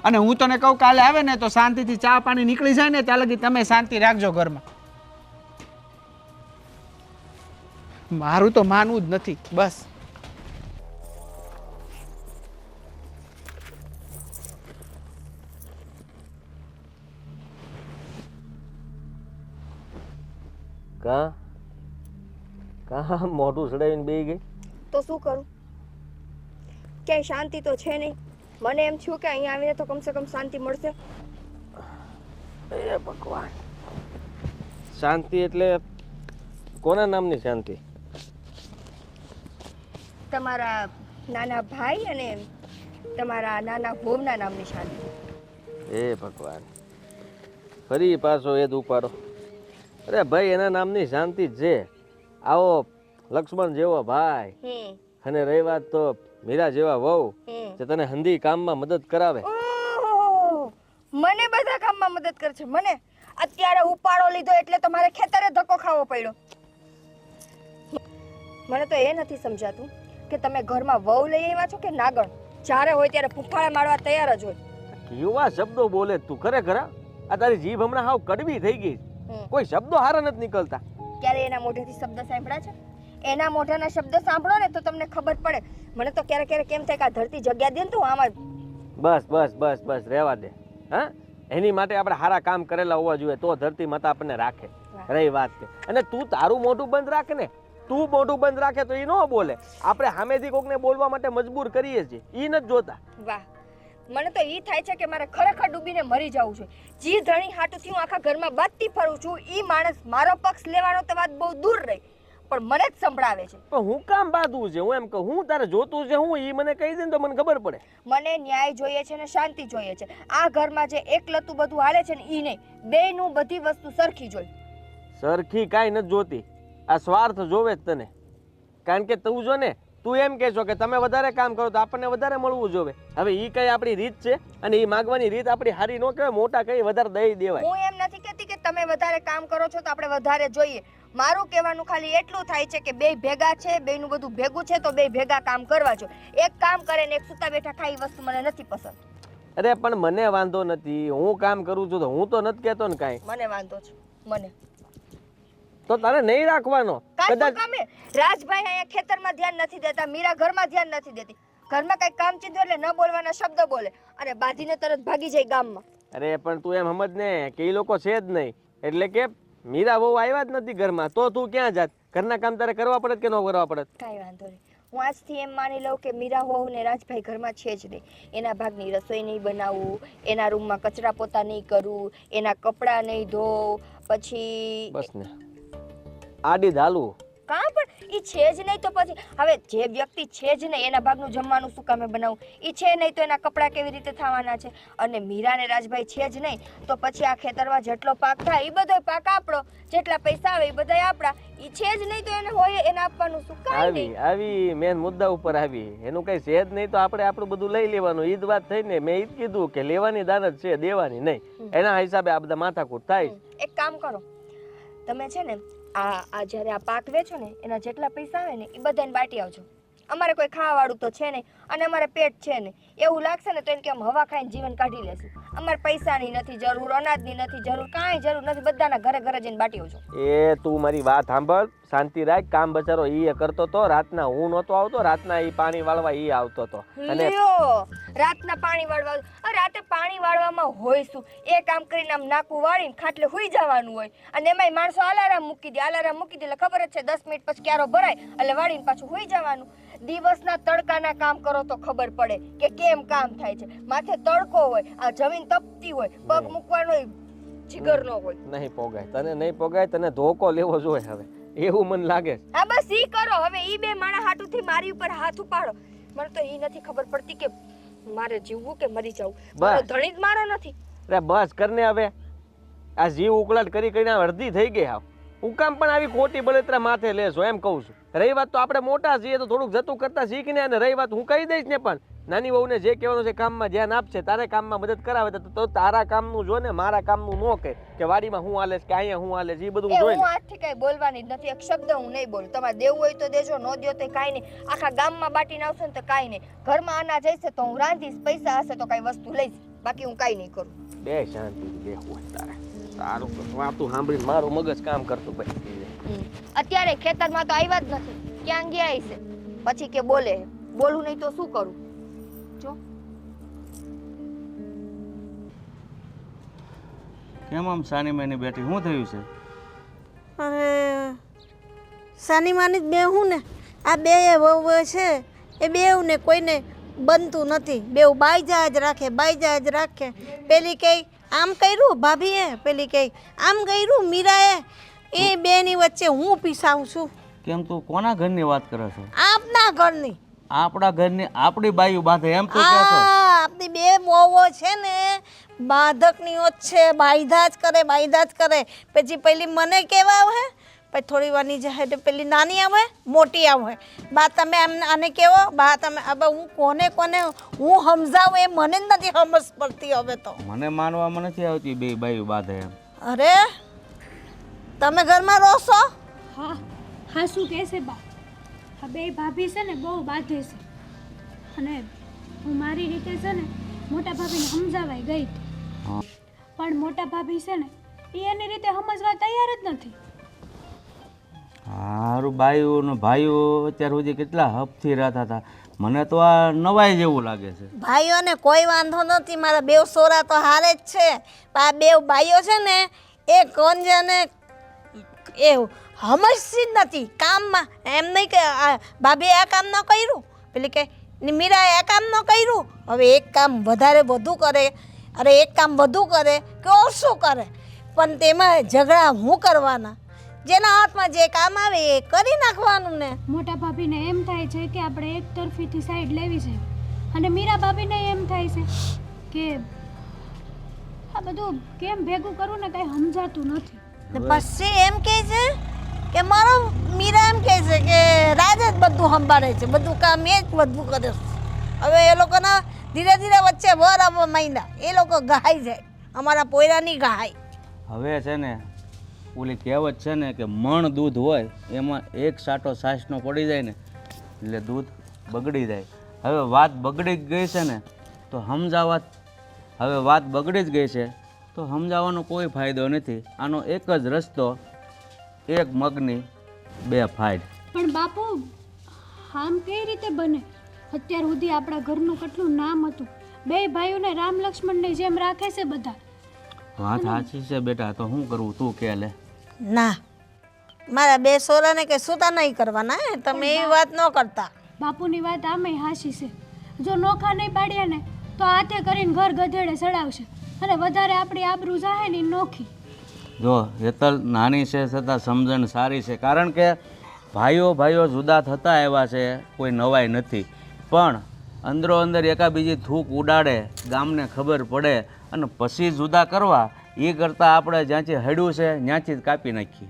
અને હું તને કહું કાલે આવે ને તો શાંતિથી ચા પાણી નીકળી જાય ને ત્યાં લગી તમે શાંતિ રાખજો ઘરમાં. મારું તો માનવું જ નથી બસ. કા મોઢું સડાવીને બેસી ગઈ? તો શું કરું? ક્યાંય શાંતિ તો છે નહીં. મને એમ થયું કે અહીંયા આવીને તો કમસે કમ શાંતિ મળશે. એ ભગવાન, શાંતિ એટલે કોના નામની શાંતિ? તમારા નાના ભાઈ અને તમારા નાના હોમના નામની શાંતિ. એ ભગવાન, ફરી પાછો એ જ ઉપાડો. અરે ભાઈ, એના નામની શાંતિ જ છે. આવો લક્ષ્મણ જેવો ભાઈ, અને રહી વાત તો મીરા જેવા વહુ જે તને હંધી કામમાં મદદ કરાવે. ઓહો, મને બધા કામમાં મદદ કરે છે. મને અત્યારે ઉપાડો લીધો એટલે તો મારે ખેતરે ધક્કો ખાવો પડ્યો. મને તો એ નથી સમજાતું કે તમે ઘરમાં વહુ લઈ આવ્યા છો કે નાગણ. જ્યારે હોય ત્યારે ફૂફાડા મારવા તૈયાર જ હોય. કેવા શબ્દો બોલે તું! ખરેખર આ તારી જીભ હમણાં હાવ કડવી થઈ ગઈ. કોઈ શબ્દો હારા નથી નીકળતા. ક્યારે એના મોઢેથી શબ્દ સાંભળ્યા છે? એના મોઢાના શબ્દ સાંભળો ને તો તમને ખબર પડે. મને તો ક્યારેક ક્યારેક એમ થાય કે આ ધરતી જગ્યા દે ને તો હું આમાં બસ બસ બસ બસ રહેવા દે. હા, એની માટે આપણે સારા કામ કરેલા હોવા જોઈએ તો ધરતી માતા આપણને રાખે. રહી વાત કે અને તું તારું મોઢું બંધ રાખે ને, તું મોઢું બંધ રાખે તો એ ન બોલે. આપણે સામેથી કોકને બોલવા માટે મજબૂર કરીએ છીએ, એ નથી જોતા. વાહ, મને તો ઈ થાય છે કે મારે ખરેખર ડૂબીને મરી જવું છે. જી ધણી હાટુથી હું આખા ઘરમાં બાંધતી ફરું છું, ઈ માણસ મારો પક્ષ લેવાનો તો વાત બહુ દૂર રહી, પણ મને જ સંભળાવે છે. પણ હું કામ બાંધવું છે? હું એમ કહું, હું તારે જોતું છે હું ઈ મને કહી દે ને તો મને ખબર પડે. મને ન્યાય જોઈએ છે ને શાંતિ જોઈએ છે. આ ઘરમાં જે એકલતું બધું હાલે છે ને ઈ નહીં, બેયનું બધી વસ્તુ સરખી જોઈ. સરખી કાંઈ નથી જોતી, આ સ્વાર્થ જોવે જ તને. કારણ કે તું જો ને, તું એમ કહેશો કે તમે વધારે કામ કરો તો આપણને વધારે મળવું જોવે. હવે ઈ કઈ આપણી રીત છે અને ઈ માગવાની રીત આપણી હારી ન કહેવાય. મોટા કઈ વધારે દઈ દેવાય. હું એમ નથી કહેતી કે તમે વધારે કામ કરો છો તો આપણે વધારે જોઈએ. મારું કહેવાનું ખાલી એટલું થાય છે કે બેય ભેગા છે, બેયનું બધું ભેગું છે તો બેય ભેગા કામ કરવા જો. એક કામ કરે ને એક સુતા બેઠા ખાઈ વસ્તુ મને નથી પસંદ. અરે પણ મને વાંધો નથી, હું કામ કરું છું તો હું તો નથી કહેતો ને કાંઈ. મને વાંધો છે, મને તો તારે નહીં રાખવાનો. કદાચ કામે રાજભાઈ અહીંયા ખેતરમાં ધ્યાન નથી દેતા, મીરા ઘરમાં ધ્યાન નથી દેતી. ઘરમાં કઈ કામ ચીંધું એટલે ન બોલવાના શબ્દ બોલે અને બાંધીને તરત ભાગી જાય ગામમાં. અરે પણ તું એમ સમજ ને કે એ લોકો છે જ નહીં, એટલે કે મીરા બહુ આવ્યા જ નથી ઘરમાં, તો તું ક્યાં જાત? ઘરના કામ તારે કરવા પડે કે ન કરવા પડે? કાંઈ વાંધો નહીં. હું આજથી એમ માની લઉં કે મીરા હોવ ને રાજભાઈ ઘરમાં છે જ નહીં. એના ભાગની રસોઈ નહીં બનાવવું, એના રૂમમાં કચરા પોતા નહીં કરવું, એના કપડાં નહીં ધોવું, પછી બસ ને આડી ધાલું. કાં પણ ઈ છે જ નહીં તો પછી હવે જે વ્યક્તિ છે જ નહીં એના ભાગનું જમવાનું શું કામે બનાવવું? ઈ છે નહીં તો એના કપડાં કેવી રીતે થવાના છે? અને મીરા ને રાજભાઈ છે જ નહીં તો પછી આ ખેતરમાં જેટલો પાક થાય એ બધો પાક આપણો, જેટલા પૈસા આવે એ બધા આપણા. ઈ છે જ નહીં તો એને હોય એને આપવાનું શું? કાંઈ નહીં. આવી મેન મુદ્દા ઉપર આવી, એનું કઈ છે જ નહીં તો આપણે આપણું બધું લઈ લેવાનું. ઈ જ વાત થઈ ને, મેં ઈ જ કીધું કે લેવાની દાનત છે, દેવાની નહીં. એના હિસાબે આ બધા માથાકૂટ થાય. એક કામ કરો તમે, છે ને આ જ્યારે આ પાક વેચો ને એના જેટલા પૈસા આવે ને એ બધાને બાટી આવજો. અમારે કોઈ ખાવાવાળું તો છે નહીં અને અમારે પેટ છે નહીં. એવું લાગશે ને તો એને કે આમ હવા ખાઈને જીવન કાઢી લેશું. અમારે પૈસાની નથી જરૂર, અનાજની નથી જરૂર, કાંઈ જરૂર નથી. બધાના ઘરે ઘરે જઈને બાટી આવજો. એ તું મારી વાત સાંભળ, શાંતિ રાખ. કામ બચારો ઈ કરતો તો, રાતના હું નહોતો આવતો, રાતના ઈ પાણી વાળવા ઈ આવતો તો. અને રાતના પાણી વાળવા, રાતે પાણી વાળવામાં હોય શું? એ કામ કરીને આમ નાકું વાળીને ખાટલે હુઈ જવાનું હોય અને એમાંય માણસો અલાર્મ મૂકી દે એટલે ખબર જ છે 10 મિનિટ પછી ક્યારો ભરાય એટલે વાળીને પાછું હુઈ જવાનું. દિવસના તડકાના કામ કરો તો ખબર પડે કે કેમ કામ થાય છે. માથે તડકો હોય, આ જમીન તપતી હોય, પગ મૂકવાનો જીગર ન હોય. નહીં પોગાય તને, નહીં પોગાય તને. ધોકો લેવો જોઈએ હવે, એવું મને લાગે. હા બસ ઈ કરો હવે. ઈ બે માણા હાટુથી મારી ઉપર હાથ ઉપાડો. મને તો ઈ નથી ખબર પડતી કે મારે જીવવું કે મરી જવું. મારો ધણી જ મારો નથી. અરે બસ કરને હવે. આ જીવ ઉકળાટ કરી કરીને અડધી થઈ ગઈ. હાવ હું કામ પણ આવી ખોટી બળતરા માથે લેશો એમ કહું છું. રહી વાત તો આપણે મોટા છીએ તો થોડુંક જતું કરતા શીખને, અને રહી વાત હું કહી દઈશ ને પણ નાની વહુને જે કહેવાનું છે કામમાં ધ્યાન આપશે, તારે કામમાં મદદ કરાવે તો તારા કામનું જો ને, મારા કામનું ન કહે કે વાડીમાં હું હાલે કે અહીંયા હું હાલે, એ બધું જોઈ. હું આજથી કઈ બોલવાની જ નથી, એક શબ્દ હું નહીં બોલું. તમારે દેવું હોય તો દેજો, ન દો તો કાંઈ નહીં. આખા ગામમાં બાટીને આવશે ને તો કાંઈ નહીં. ઘરમાં અનાજ હશે તો હું રાંધીશ, પૈસા હશે તો કાંઈ વસ્તુ લઈશ, બાકી હું કાંઈ નહીં કરું. બે શાંતિ બેહવું હોય તારે. સારું વાતું સાંભળીને મારું મગજ કામ કરતું ભાઈ. અત્યારે ખેતરમાં તો આવ્યા જ નથી, ક્યાં ગયા છે? પછી કે બોલે, બોલું નહીં તો શું કરું? જો કેમ આમ સાની માની બેઠી, શું થયું છે? અરે સાની માની જ બે હું ને આ બે વહુ છે એ બેવને કોઈને બનતું નથી. બેવ બાઈજા જ રાખે. પેલી કઈ આમ કર્યું ભાભીએ, પેલી કઈ આમ કર્યું મીરાએ. એ બેની વચ્ચે હું પીસાવું છું. કેમ તું કોના ઘરની વાત કરે છે? આપના ઘરની. આપણા ઘરની આપણી બાયું બાંધે એમ તો કહે છો? આપણી બે વહુઓ છે ને બાધકનીઓ જ છે, બાયધા જ કરે. પછી પેલી મને કેવા આવે, પછી થોડી વારની જાય પેલી નાની આવે, મોટી આવે. બા તમે આને કેવો, બા તમે હવે હું કોને હું સમજાવું એ મને જ નથી સમજ પડતી હવે તો. મને માનવામાં નથી આવતી બે બાયું બાંધે એમ. અરે તમે ઘરમાં રહો છો? હા શું કહેશે બા? આ બે ભાભી છે ને બહુ બાંધે છે અને હું મારી રીતે છે ને મોટા ભાભીને સમજાવાઈ ગઈ હતી, પણ મોટા ભાભી છે ને એ એની રીતે સમજવા તૈયાર જ નથી. હારું બાયું ને ભાઈઓ અત્યાર સુધી કેટલા હપથી રહેતા હતા, મને તો આ નવાઈ જેવું લાગે છે. ભાઈઓને કોઈ વાંધો નથી, મારા બેવ સોરા તો હારે જ છે. પણ આ બેવ ભાઈઓ છે ને એ કોણ છે ને એ સમજતી જ નથી કામમાં. એમ નહીં કે ભાભીએ આ કામ ન કર્યું, પેલી કે મીરાએ આ કામ ન કર્યું. હવે એક કામ વધારે વધુ કરે, અરે એક કામ વધુ કરે કે ઓછું કરે, પણ તેમાં ઝઘડા હું કરવાના? જેના હાથમાં જે કામ આવે એ કરી નાખવાનું ને. મોટા ભાભીને એમ થાય છે કે આપણે એક તરફીથી સાઈડ લેવી છે, અને મીરા ભાભીને એમ થાય છે કે આ બધું કેમ ભેગું કરવું ને કંઈ સમજાતું નથી. ને પછી એમ કહે છે કે મારો મીરા એમ કહે છે કે રાજ જ બધું સંભાળે છે, બધું કામ એ જ બધું કરે છે. હવે એ લોકોના ધીરે ધીરે વચ્ચે વર આવવા માંડ્યા, એ લોકો ગહાઈ જાય, અમારા પોયરાની ગહાય. હવે છે ને ઓલી કહેવત છે ને કે મણ દૂધ હોય એમાં એક સાટો છાશનો પડી જાય ને એટલે દૂધ બગડી જાય. હવે વાત બગડી જ ગઈ છે ને તો સમજાવવા, હવે વાત બગડી જ ગઈ છે તો સમજાવવાનો કોઈ ફાયદો નથી. આનો એક જ રસ્તો, એક મગની બે ફાયદ. પણ બાપુ આમ કઈ રીતે બને? અત્યાર સુધી આપણા ઘરનું કેટલું નામ હતું, બે ભાઈઓને રામ લક્ષ્મણની જેમ રાખે છે બધા. વાત સાચી છે બેટા, તો શું કરવું તું કે લે. ના, મારા બે સોરાને કે સુતા નહીં કરવાના, તમે એવી વાત ન કરતા. બાપુની વાત આમે હાસી છે. જો નોખા નહીં પાડ્યા ને તો હાથે કરીને ઘર ગધેડે ચડાવશે, અને વધારે આપણી આબરૂ જાહે ને નોખી. જો હેતલ નાની છે છતાં સમજણ સારી છે, કારણ કે ભાઈઓ જુદા થતા આવ્યા છે, કોઈ નવાઈ નથી. પણ અંદરો અંદર એકાબીજી થૂક ઉડાડે, ગામને ખબર પડે અને પછી જુદા કરવા એ કરતાં આપણે જ્યાંથી હડ્યું છે ત્યાંથી જ કાપી નાખીએ.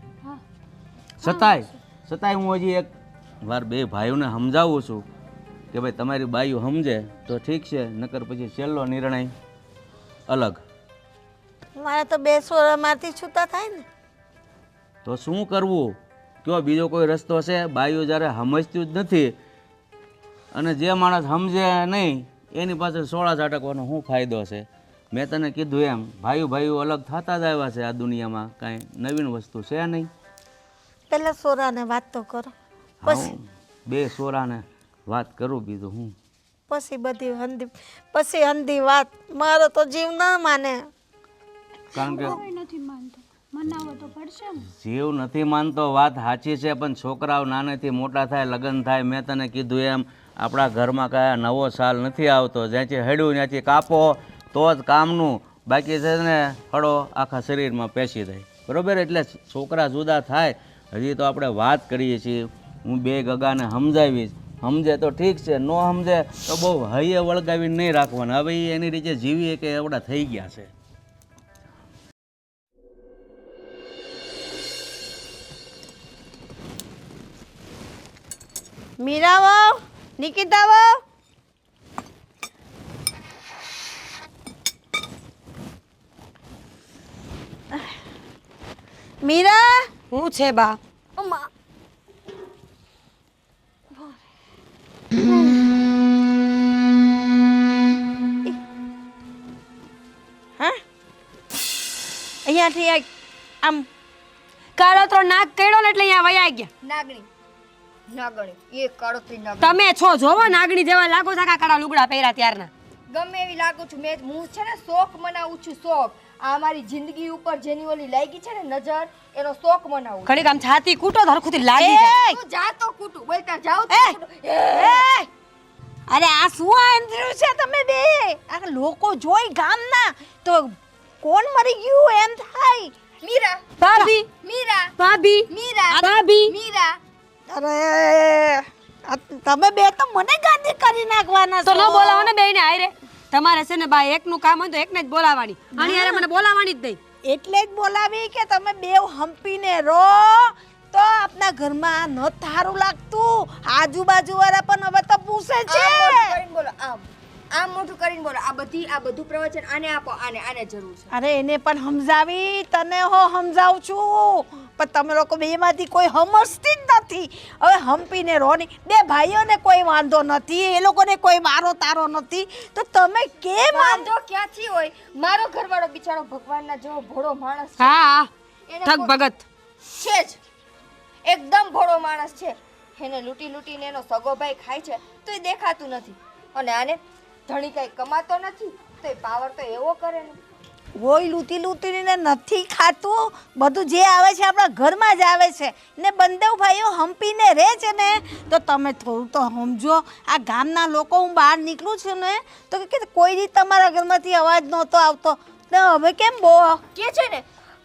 છતાંય હું હજી એક વાર બે ભાઈઓને સમજાવું છું કે ભાઈ તમારી બાઈઓ સમજે તો ઠીક છે, નકર પછી છેલ્લો નિર્ણય અલગ. મારે તો બે સોરામાંથી છૂટા થાય ને તો શું કરવું કયો? બીજો કોઈ રસ્તો છે? બાઈઓ જ્યારે સમજતી જ નથી અને જે માણસ સમજે નહીં એની પાસે સોળા ઝાટકવાનો શું ફાયદો છે? મેં તને કીધું એમ ભાઈઓ અલગ થતા જ આવ્યા છે. આ દુનિયામાં કાંઈ નવીન વસ્તુ છે નહીં. પેલા સોરાને વાત તો કરો, હા, બે સોરાને વાત કરું, બીજું હું. પછી બધી હંધી વાત. મારો તો જીવ ના માને. કારણ કે કોઈ નથી માનતો, મનાવો તો પડશે ને. જીવ નથી માનતો વાત સાચી છે, પણ છોકરાઓ નાનેથી મોટા થાય, લગ્ન થાય. મેં તને કીધું એમ આપણા ઘરમાં કાંઈ નવો સાલ નથી આવતો. જ્યાંથી હડ્યું ત્યાંથી કાપો તો જ કામનું, બાકી છે ને હળો આખા શરીરમાં પેસી જાય. બરાબર? એટલે છોકરા જુદા થાય, હજી તો આપણે વાત કરીએ છીએ. હું બે ગગાને સમજાવીશ, સમજે તો ઠીક છે, ન સમજે તો બહુ હૈયે વળગાવીને નહીં રાખવાના. હવે એ એની રીતે જીવીએ કે એવડા થઈ ગયા છે. મીરાવો, નિકિતાવો, મીરા. હું છે બા? અહીંયાથી આમ કાળો તો નાક કર્યો ને એટલે અહીંયા વયા ગયા. નાગણી નાગણી એ કાળોતરી નાગણી. તમે છો જોવો નાગણી જેવા લાગો છો, કાળા લુગડા પહેર્યા ત્યારના. ગમે એવી લાગુ છું મેં, હું છે ને શોખ મનાવું છું, શોખ. આ મારી જિંદગી ઉપર જેની ઓલી લાગી છે ને નજર, એનો શોખ મનાવું. ઘડીક આમ છાતી કૂટો ધરખુથી લાગી જાય. તું જા તો કૂટું, બોલતા જાવ તો કૂટું. અરે આ શું આંધળું છે તમે બે? આ લોકો જોઈ ગામના તો કોણ મરી ગયું એમ થાય. મીરા, ભાભી, મીરા, ભાભી, મીરા, ભાભી. મીરા. અરે તમે બે તો મને ગાંધી કરી નાખવાના તો છો. ન બોલાવો ને બેયને હારે. તમારે છે ને બા એકનું કામ હોય તો એકને જ બોલાવવાની, આની હારે મને બોલાવવાની જ નહીં. એટલે જ બોલાવી કે તમે બેવ હંપીને રહો તો આપના ઘરમાં ન સારું લાગતું. આજુબાજુ વાળા પણ હવે તો પૂછે છે. આમ મોઢું કરીને બોલો, આમ મોઢું કરીને બોલો. આ બધું પ્રવચન આને આપો, આને જરૂર છે. અરે એને પણ સમજાવી, તને હો સમજાવું છું, પણ તમે લોકો બેમાંથી કોઈ સમજતી જ નથી. હવે હંપીને રહો નહીં. બે ભાઈઓને કોઈ વાંધો નથી, એ લોકોને કોઈ મારો તારો નથી, તો તમે કેમ વાંધો ક્યાંથી હોય? મારો ઘરવાળો બિચારો ભગવાનના જેવો ભોળો માણસ છે. હા એને ઠગ ભગત છે જ. એકદમ ભોળો માણસ છે. એને લૂંટી લૂંટીને એનો સગો ભાઈ ખાય છે તો એ દેખાતું નથી. અને આને ધણી કાંઈ કમાતો નથી તો એ પાવર તો એવો કરે ને. કોઈ લૂંટી લૂંટીને નથી ખાતું, બધું જે આવે છે આપણા ઘરમાં જ આવે છે ને. બંને ભાઈઓ હંપીને રહે છે ને, તો તમે થોડું તો સમજો. આ ગામના લોકો, હું બહાર નીકળું છું ને તો કે કોઈ દી તમારા ઘરમાંથી અવાજ નહોતો આવતો, ને હવે કેમ બહુ કે છે ને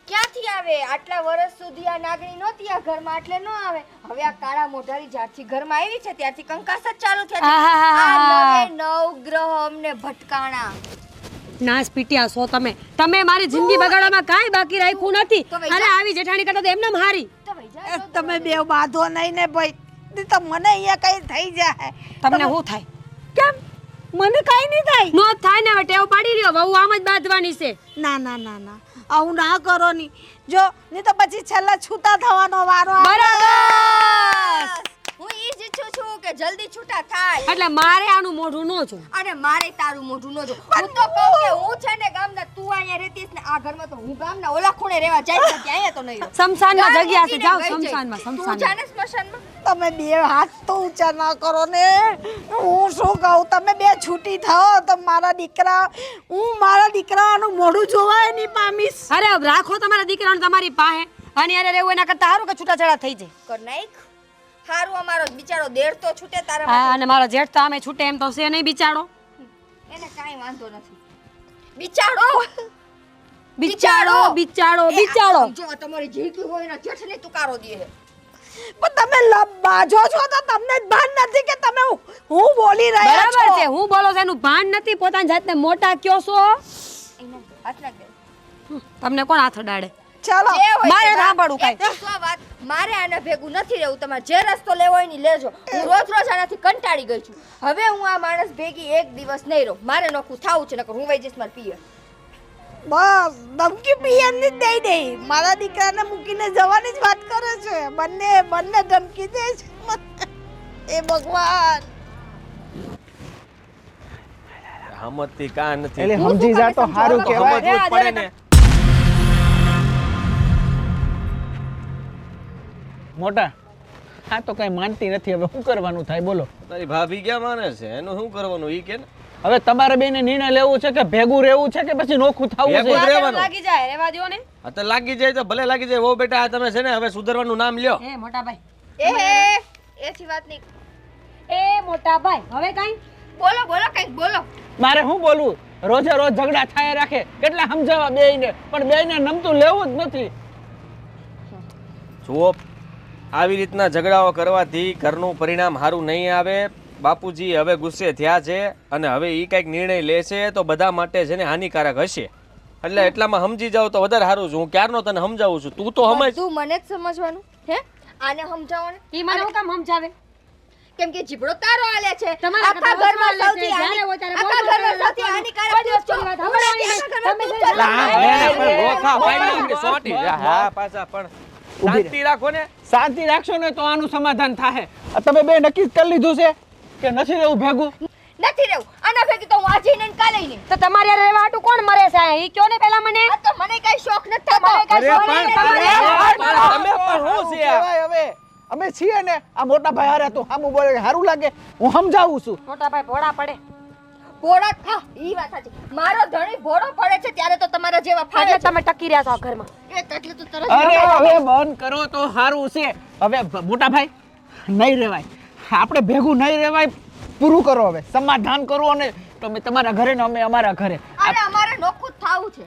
ક્યાંથી આવે? આટલા વર્ષ સુધી આ નાગણી નહોતી આ ઘરમાં, એટલે ન આવે. હવે આ કાળા મોઢારી જ્યારથી ઘરમાં આવી છે ત્યારથી કંકાસ જ ચાલુ થયા છે. આ નવે નવ ગ્રહ અમને ભટકાણા. નાશ પીટ્યા છો તમે મારી જિંદગી બગાડવામાં કાંઈ બાકી રાખ્યું નથી. તો વઈ અરે જા. આવી જેઠાણી કરતા તો એમને હારી. તો વઈ જા, જો તમે બે બાંધો નહીં ને ભાઈ, તો મને અહીંયા કઈ થઈ જાય. તમને શું થાય? કેમ? મને કઈ નહીં થાય. નો થાય ને હવે ટેવ પાડી રહ્યો, વહુ આમ જ બાંધવાની છે. ના ના ના ના, આવું ના કરો ની. જો નહીં તો પછી છેલ્લા છૂટા થવાનો વારો આવે. બરાબર. હું ઈ જ ઈચ્છું છું કે જલ્દી છૂટા થાય. એટલે મારે આનું મોઢું ન જો. અને મારે તારું મોઢું ન જો. હું તો કહું કે હું છે ને ગામના, તું અહીંયા રહેતીસ ને આ ઘરમાં, તો હું ગામના ઓલા ખૂણે રહેવા જાય છે, ત્યાં અહીંયા તો નહીં રહું. શમશાનમાં ગામ જગ્યા છે, મૂકીને જાઓ વઈ જઈશ. શમશાનમાં. તું શમશાનમાં જાને સ્મશાનમાં? તમે બે હાથ તો ઊંચા ના કરો ને. હું શું કહું, તમે બે છૂટી થાઓ તો મારા દીકરાનું મોઢું જોવાય નહીં પામીશ. અરે હવે રાખો તમારા દીકરાને તમારી પાસે, અને અરે રહેવું એના કરતા સારું કે છૂટાછેડા થઈ જાય. કર નાખ. હારું અમારો બિચારો દેર તો છૂટે તારા હા, માટે. અને મારો જેઠ તો આમે છૂટે એમ તો છે નહીં બિચારો. એને કાંઈ વાંધો નથી. બિચારો બિચારો એ આ જો તમારી જીવતી હોય ને જેઠને તુકારો દે છે. પણ તમે બાજો છો તો તમને જ ભાન નથી કે તમે હું બોલી રહ્યા બરાબર છો. છે, હું બોલો છો એનું ભાન નથી. પોતાની જાતને મોટા કયો છો. એને હાથ નાખ દે. તમને કોણ હાથ અડાડે? ચાલો જે હોય મારે તે સાંભળવું વાત. કાંઈ. એક તો આ વાત, મારે આના ભેગું નથી રહેવું. તમારે જે રસ્તો લેવો હોય ને લેજો. હું રોજ રોજ આનાથી કંટાળી ગઈ છું. હવે હું આ માણસ ભેગી એક દિવસ નહીં રહું. મારે નોખું થાવું છે, નકર હું વઈ જઈશ મારા પિયર. બસ ધમકી પિયરની જ દઈ દે. મારા દીકરાને મૂકીને જવાની જ વાત કરે છે. બંને ધમકી દે છે. એ ભગવાન, હમતી કા નથી. એટલે સમજી જા તો સારું કહેવાય. સમજવું જ પડે ને. મોટા આ તો કઈ માનતી નથી. હવે શું કરવાનું થાય બોલો? તારી ભાભી ક્યાં માને છે? એનું શું કરવાનું ઈ કે ને. હવે તમારે બેને નિર્ણય લેવું છે કે ભેગું રહેવું છે કે પછી નોખું થવું ભેગું છે? જ રહેવાનું. લાગી જાય, રહેવા દ્યો ને. આ તો લાગી જાય તો ભલે લાગી જાય. વહુ બેટા આ તમે છે ને હવે સુધરવાનું નામ લ્યો. એ મોટા ભાઈ, એથી વાત નહીં. એ મોટા ભાઈ, હવે કાંઈ બોલો બોલો કંઈક બોલો. મારે શું બોલવું? રોજે રોજ ઝઘડા થાય રાખે. કેટલા સમજાવવા બેયને, પણ બેયને નમતું લેવું જ નથી. જુઓ, આવી રીતના ઝઘડાઓ કરવાથી ઘરનું પરિણામ સારું નહીં આવે. બાપુજી હવે ગુસ્સે થયા છે અને હવે એ કંઈક નિર્ણય લેશે તો બધા માટે છે ને હાનિકારક હશે. એટલે એટલામાં સમજી જાવ તો વધારે સારું છે. હું ક્યારનો તને સમજાવું છું, તું તો સમજ. તું મને જ સમજવાનું હે? આને સમજાવવાનું ઈ મને હું કામ સમજાવે? કેમ કે જીબડો તારો આલે છે. તમારા આખા કરતા ઘરમાં વધારે સૌથી છે. જ્યારે હોય ત્યારે આખા બોલ બોલ ઘરમાં કરો. સૌથી હાનિકારક કોઈ દિવસ તું જ કોઈ વાત છો. સાંભળવાની નહીં. આખા ઘરમાં તમે તું જે જ લા, છો. એને પણ ગોખા પાડી કે સોટી. હા, પાછા પણ શાંતિ રાખો ને. શાંતિ રાખશો ને તો આનું સમાધાન થાય. આ તમે બે નક્કી કરી લીધું છે કે નથી રહેવું ભેગું? નથી રહેવું. આના ભેગી તો હું આજે નહીં કાલે નહીં. તો તમારે હારે રહેવા હાટુ કોણ મરે છે અહીંયા? ઈ કયો ને પહેલા મને. આ તો મને કઈ શોખ નથી થતો. મને કઈ શોખ પણ નથી. તમે તમારે પણ શું છે આ? કહેવાય હવે અમે છીએ ને આ મોટા ભાઈ હારે તું સામું બોલે સારું લાગે? હું સમજાવું છું. મોટા ભાઈ ભોળા પડે. ભોળા થા. ઈ વાત સાચી. મારો ધણી ભોળો પડે છે ત્યારે તો તમારા જેવા ફાડે એટલે છે. તમે ટકી રહ્યા છો આ ઘરમાં. એટલે તો તરત અરે હવે બંધ કરો તો સારું છે. હવે મોટા ભાઈ નહીં રહેવાય. આપણે ભેગું નહીં રહેવાય. પૂરું કરો હવે. સમાધાન કરો અને તમે તમારા ઘરે ને અમે અમારા ઘરે. અરે અમારે નોખું જ થાવું છે.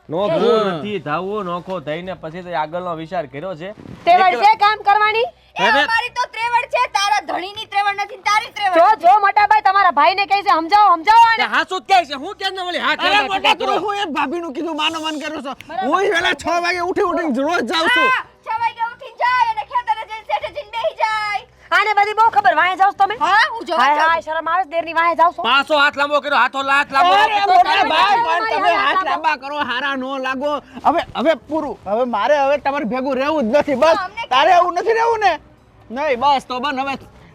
નોખું નથી થાવું. નોખો થઈને પછી તો આગળનો વિચાર કર્યો છે. તેવડ છે કામ કરવાની. એ અમારી તો ત્રેવડ છે. તારા ધણીની ત્રેવડ નથી, તારી ત્રેવડ જો છે. જો મોટા ભાઈ તમારા ભાઈને કહે છે સમજાવો આને. હાસુ જ કહે છે. હું કેમ ન બોલી? હા, અરે મોટા તું હું એક ભાભીનું કીધું માનો મન કરો છો. હું વેલા 6 વાગે ઉઠીને રોજ જાઉં છું. હા, 6 વાગે ઉઠીને જાય અને ખેતરે જઈને શેઠે જઈને બેહી જાય. આને બધી બહુ ખબર. વાંહે જાવ છો તમે? હા, હું જોવા હાય જાઉં હાય શરમ આવે છે દેરની વાંહે જાવ છો? પાછો હાથ લાંબો કર્યો. હાથો લાત લાંબો. અરે મોટા તમે ભાઈ તમારી પણ તમે હાથ હાથ લાંબા કરો હારા નો લાગો. હવે પૂરું. હવે મારે હવે તમારે ભેગું રહેવું જ નથી. બસ અમને તારે એવું નથી રહેવું ને? નહીં બસ તો બન.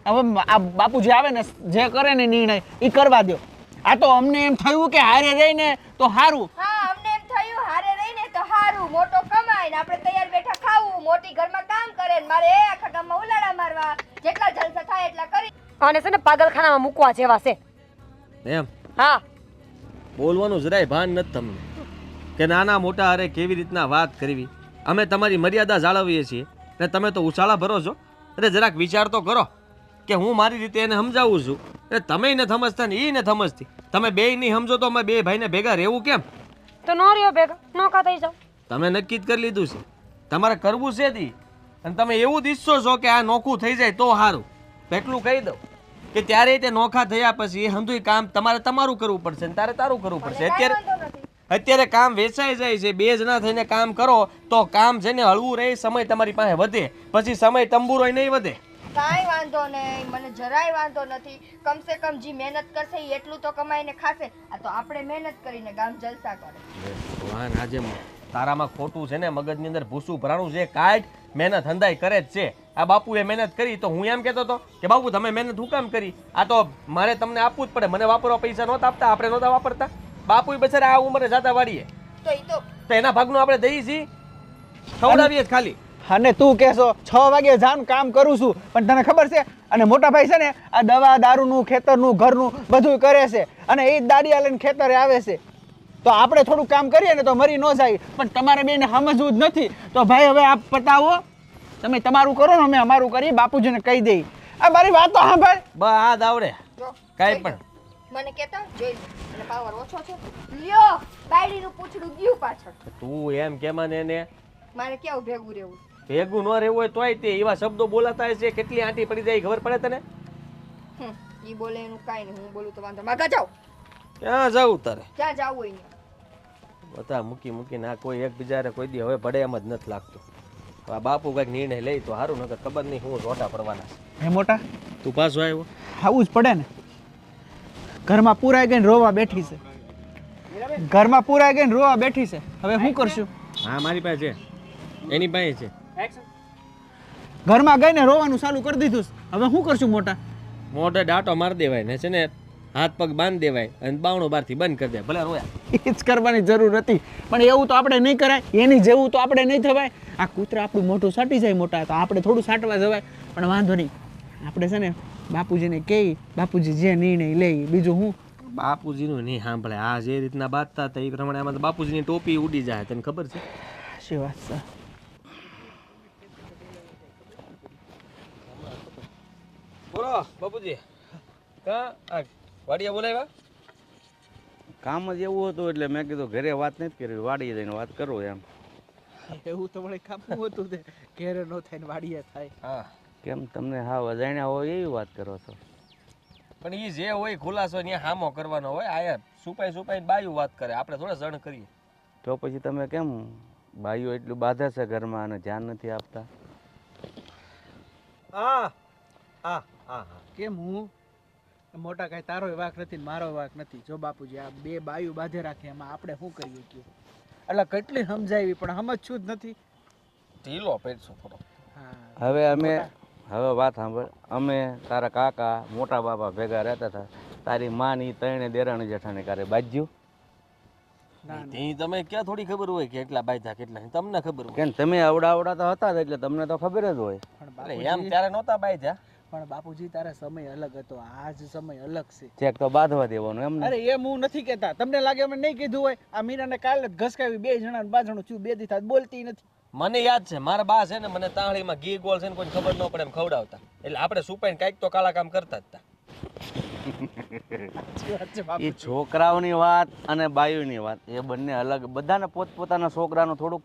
હવે આ બાપુજી આવે ને જે કરે ને નિર્ણય એ કરવા દો. આ તો અમને એમ થયું કે હારે રહીને તો સારું. હા, અમને એમ થયું હારે રહીને તો હારું, મોટો કમાય ને આપણે તૈયાર બેઠા ખાવું, મોટી ઘરમાં કામ કરે ને મારે આખા ગામમાં ઉલાડા મારવા, જેટલા જલસા થાય એટલા કરી. અને છે ને પાગલખાનામાં મૂકવા જેવા છે. એમ હા, બોલવાનું જરાય ભાન નથી તમને કે નાના મોટા અરે કેવી રીતના વાત કરવી. અમે તમારી મર્યાદા જાળવીએ છીએ ને તમે તો ઉછાળા ભરો છો. એટલે જરાક વિચાર તો કરો કે હું મારી રીતે એને સમજાવું છું એટલે તમે ને સમજતા ને એ ને સમજતી. તમે બે નહીં સમજો તો અમે બે ભાઈને ભેગા રહેવું કેમ? તો નો રહ્યો ભેગા, નોખા થઈ જાવ. તમે નક્કી જ કરી લીધું છે, તમારે કરવું છે તી. અને તમે એવું જ ઈચ્છો છો કે આ નોખું થઈ જાય તો સારું. એટલું કહી દઉં કે ત્યારે તે નોખા થયા પછી એ હંધુય કામ તમારે તમારું કરવું પડશે ને તારે તારું કરવું પડશે. અત્યારે કામ વેચાઈ જાય છે. બે જણા થઈને કામ કરો તો કામ છે ને હળવું રહે, સમય તમારી પાસે વધે. પછી સમય તંબુરોય નહીં વધે. કાંઈ વાંધો નહીં, મને જરાય વાંધો નથી. કમસે કમ જે મહેનત કરશે એ એટલું તો કમાઈને ખાશે. આ તો આપણે મહેનત કરીને ગામ જલસા કરે. ભગવાન, આજે તારામાં ખોટું છે ને, મગજની અંદર ભૂસું ભરાણું છે. કાંઈ મહેનત હંધાઈ કરે જ છે. આ બાપુએ મહેનત કરી તો હું એમ કહેતો હતો કે બાપુ તમે મહેનત હું કામ કરી? આ તો મારે તમને આપવું જ પડે. મને વાપરવા પૈસા નહોતા આપતા, આપણે નહોતા વાપરતા. બાપુ બચારા આ ઉંમરે જાતા વાળીએ તો એના ભાગનું આપણે દઈએ છીએ, ખવડાવીએ જ ખાલી. અને તું કહેશો 6 વાગે જાન કામ કરું છું, પણ તને ખબર છે અને મોટા ભાઈ છે ને આ દવા દારૂનું ખેતરનું ઘરનું બધું કરે છે અને એ જ દાડિયા લઈને ખેતરે આવે છે. તો આપણે થોડું કામ કરીએ ને તો મરી ન જાય, પણ તમારે બેને સમજવું જ નથી. તો ભાઈ હવે આપ પતાવો, તમે તમારું કરો ને અમે અમારું કરીએ. બાપુજીને કહી દઈ. આ મારી વાત તો સાંભળ. બસ આવડે કાંઈ પણ મને કહેતા જોઈ અને પાવર ઓછો છે. લ્યો બાયડીનું પૂછડું ગયું પાછળ. તું એમ કેમાં ને મારે કેવું ભેગું રહેવું? ભેગું ન રહેવું હોય તોય તે એવા શબ્દો બોલાતા હોય છે. કેટલી આંટી પડી જાય ખબર પડે તને? ઈ બોલે એનું કાંઈ નહીં, હું બોલું તો વાંધો. માગા જાઓ. ક્યાં જાવું તારે? ક્યાં જાવું હોય ને બધા મૂકીને આ કોઈ એકબીજાને કોઈ દી હવે પડે એમ જ નથી લાગતું. આ બાપુ કંઈક નિર્ણય લઈ તો સારું, નકર ખબર નહીં હું રોટા પડવાના છે. હે મોટા, તું પાછો આવ્યો? આવું જ પડે ને. ઘરમાં પૂરાઈ ગઈને રોવા બેઠી છે. ઘરમાં પૂરાઈ ગઈને રોવા બેઠી છે. હવે શું કરશું? હા મારી પાસે છે, એની પાસે છે. ઘરમાં ગઈને રોવાનું ચાલુ કરી દીધું છે. હવે શું કરશું મોટા? મોઢે ડાટો મારી દેવાય ને છે ને, હાથ પગ બાંધી દેવાય અને બાવણું બહારથી બંધ કરી દે. ભલે રોયા. એ જ કરવાની જરૂર હતી, પણ એવું તો આપણે નહીં કરાય. એની જેવું તો આપણે નહીં થવાય. આ કૂતરા આપણું મોઢું સાટી જાય મોટા, તો આપણે થોડું સાટવા જવાય. પણ વાંધો નહીં, આપણે છે ને બાપુજીને કહી, બાપુજી જે નિર્ણય લે. બીજું હું બાપુજીનું નહીં સાંભળે. આ જે રીતના બાતતા હતા એ પ્રમાણે આમાં તો બાપુજીની ટોપી ઉડી જાય. તને ખબર છે? શું વાત છે? બોલો બાપુજી. કા આ વાડિયા બોલાવ્યા? કામ જ એવું હતું એટલે મેં કીધું ઘરે વાત નથી કરી, વાડીએ જઈને વાત કરું એમ. એવું તો વળી કામ હતું તે ઘેરે નો થાય ને વાડીએ થાય. હા. કેમ તમને હાવ અજાણ્યા હોય એવી વાત કરો છો? પણ એ જે હોય ખુલાસો ત્યાં હામો કરવાનો હોય. આયા સુપાઈ બાયું વાત કરે, આપણે થોડા જણ કરીએ. તો પછી તમે કેમ બાઈઓ એટલું બાધા છે ઘરમાં અને ધ્યાન નથી આપતા? હા હા હા કેમ હું મોટા કાંઈ તારો વાક નથી ને મારો વાક નથી. જો બાપુજી આ બે બાયું બાંધે રાખે એમાં આપણે શું કરીએ કે? એટલે કેટલી સમજાવી પણ સમજશું જ નથી. ઢીલો પેટશું થોડો. હા હવે વાત સાંભળ. અમે તારા કાકા મોટા બાપા ભેગા રહેતા હતા. તારી માની ત્રણે દેરાણી જેઠાણી કારે બાજ્યું. તમે ક્યાં થોડી ખબર હોય કે એટલા બાયધા કેટલા? તમને ખબર હોય કેમ તમે આવડા તો હતા એટલે તમને તો ખબર જ હોય. પણ એમ ત્યારે નહોતા બાયધા. પણ બાપુજી તારા સમય અલગ હતો, આજ સમય અલગ છે. ચેક તો બાંધવા દેવાનું એમ ને? અરે એમ હું નથી કહેતા. તમને લાગે અમે નહીં કીધું હોય? આ મીરાને કાલે જ ઘસકાવી, બે જણા બાજણું છું, બે દી થાય બોલતી નથી. મને યાદ છે મારા બા છે ને મને તાળીમાં ઘી ગોળ છે ને કોઈ ખબર ન પડે એમ ખવડાવતા. એટલે આપણે સુપાઈને કાંઈક તો કાળા કામ કરતા જ હતા. એ છોકરાઓની વાત અને બાયુની વાત એ બંને અલગ. બધાને પોતપોતાના છોકરાનું થોડુંક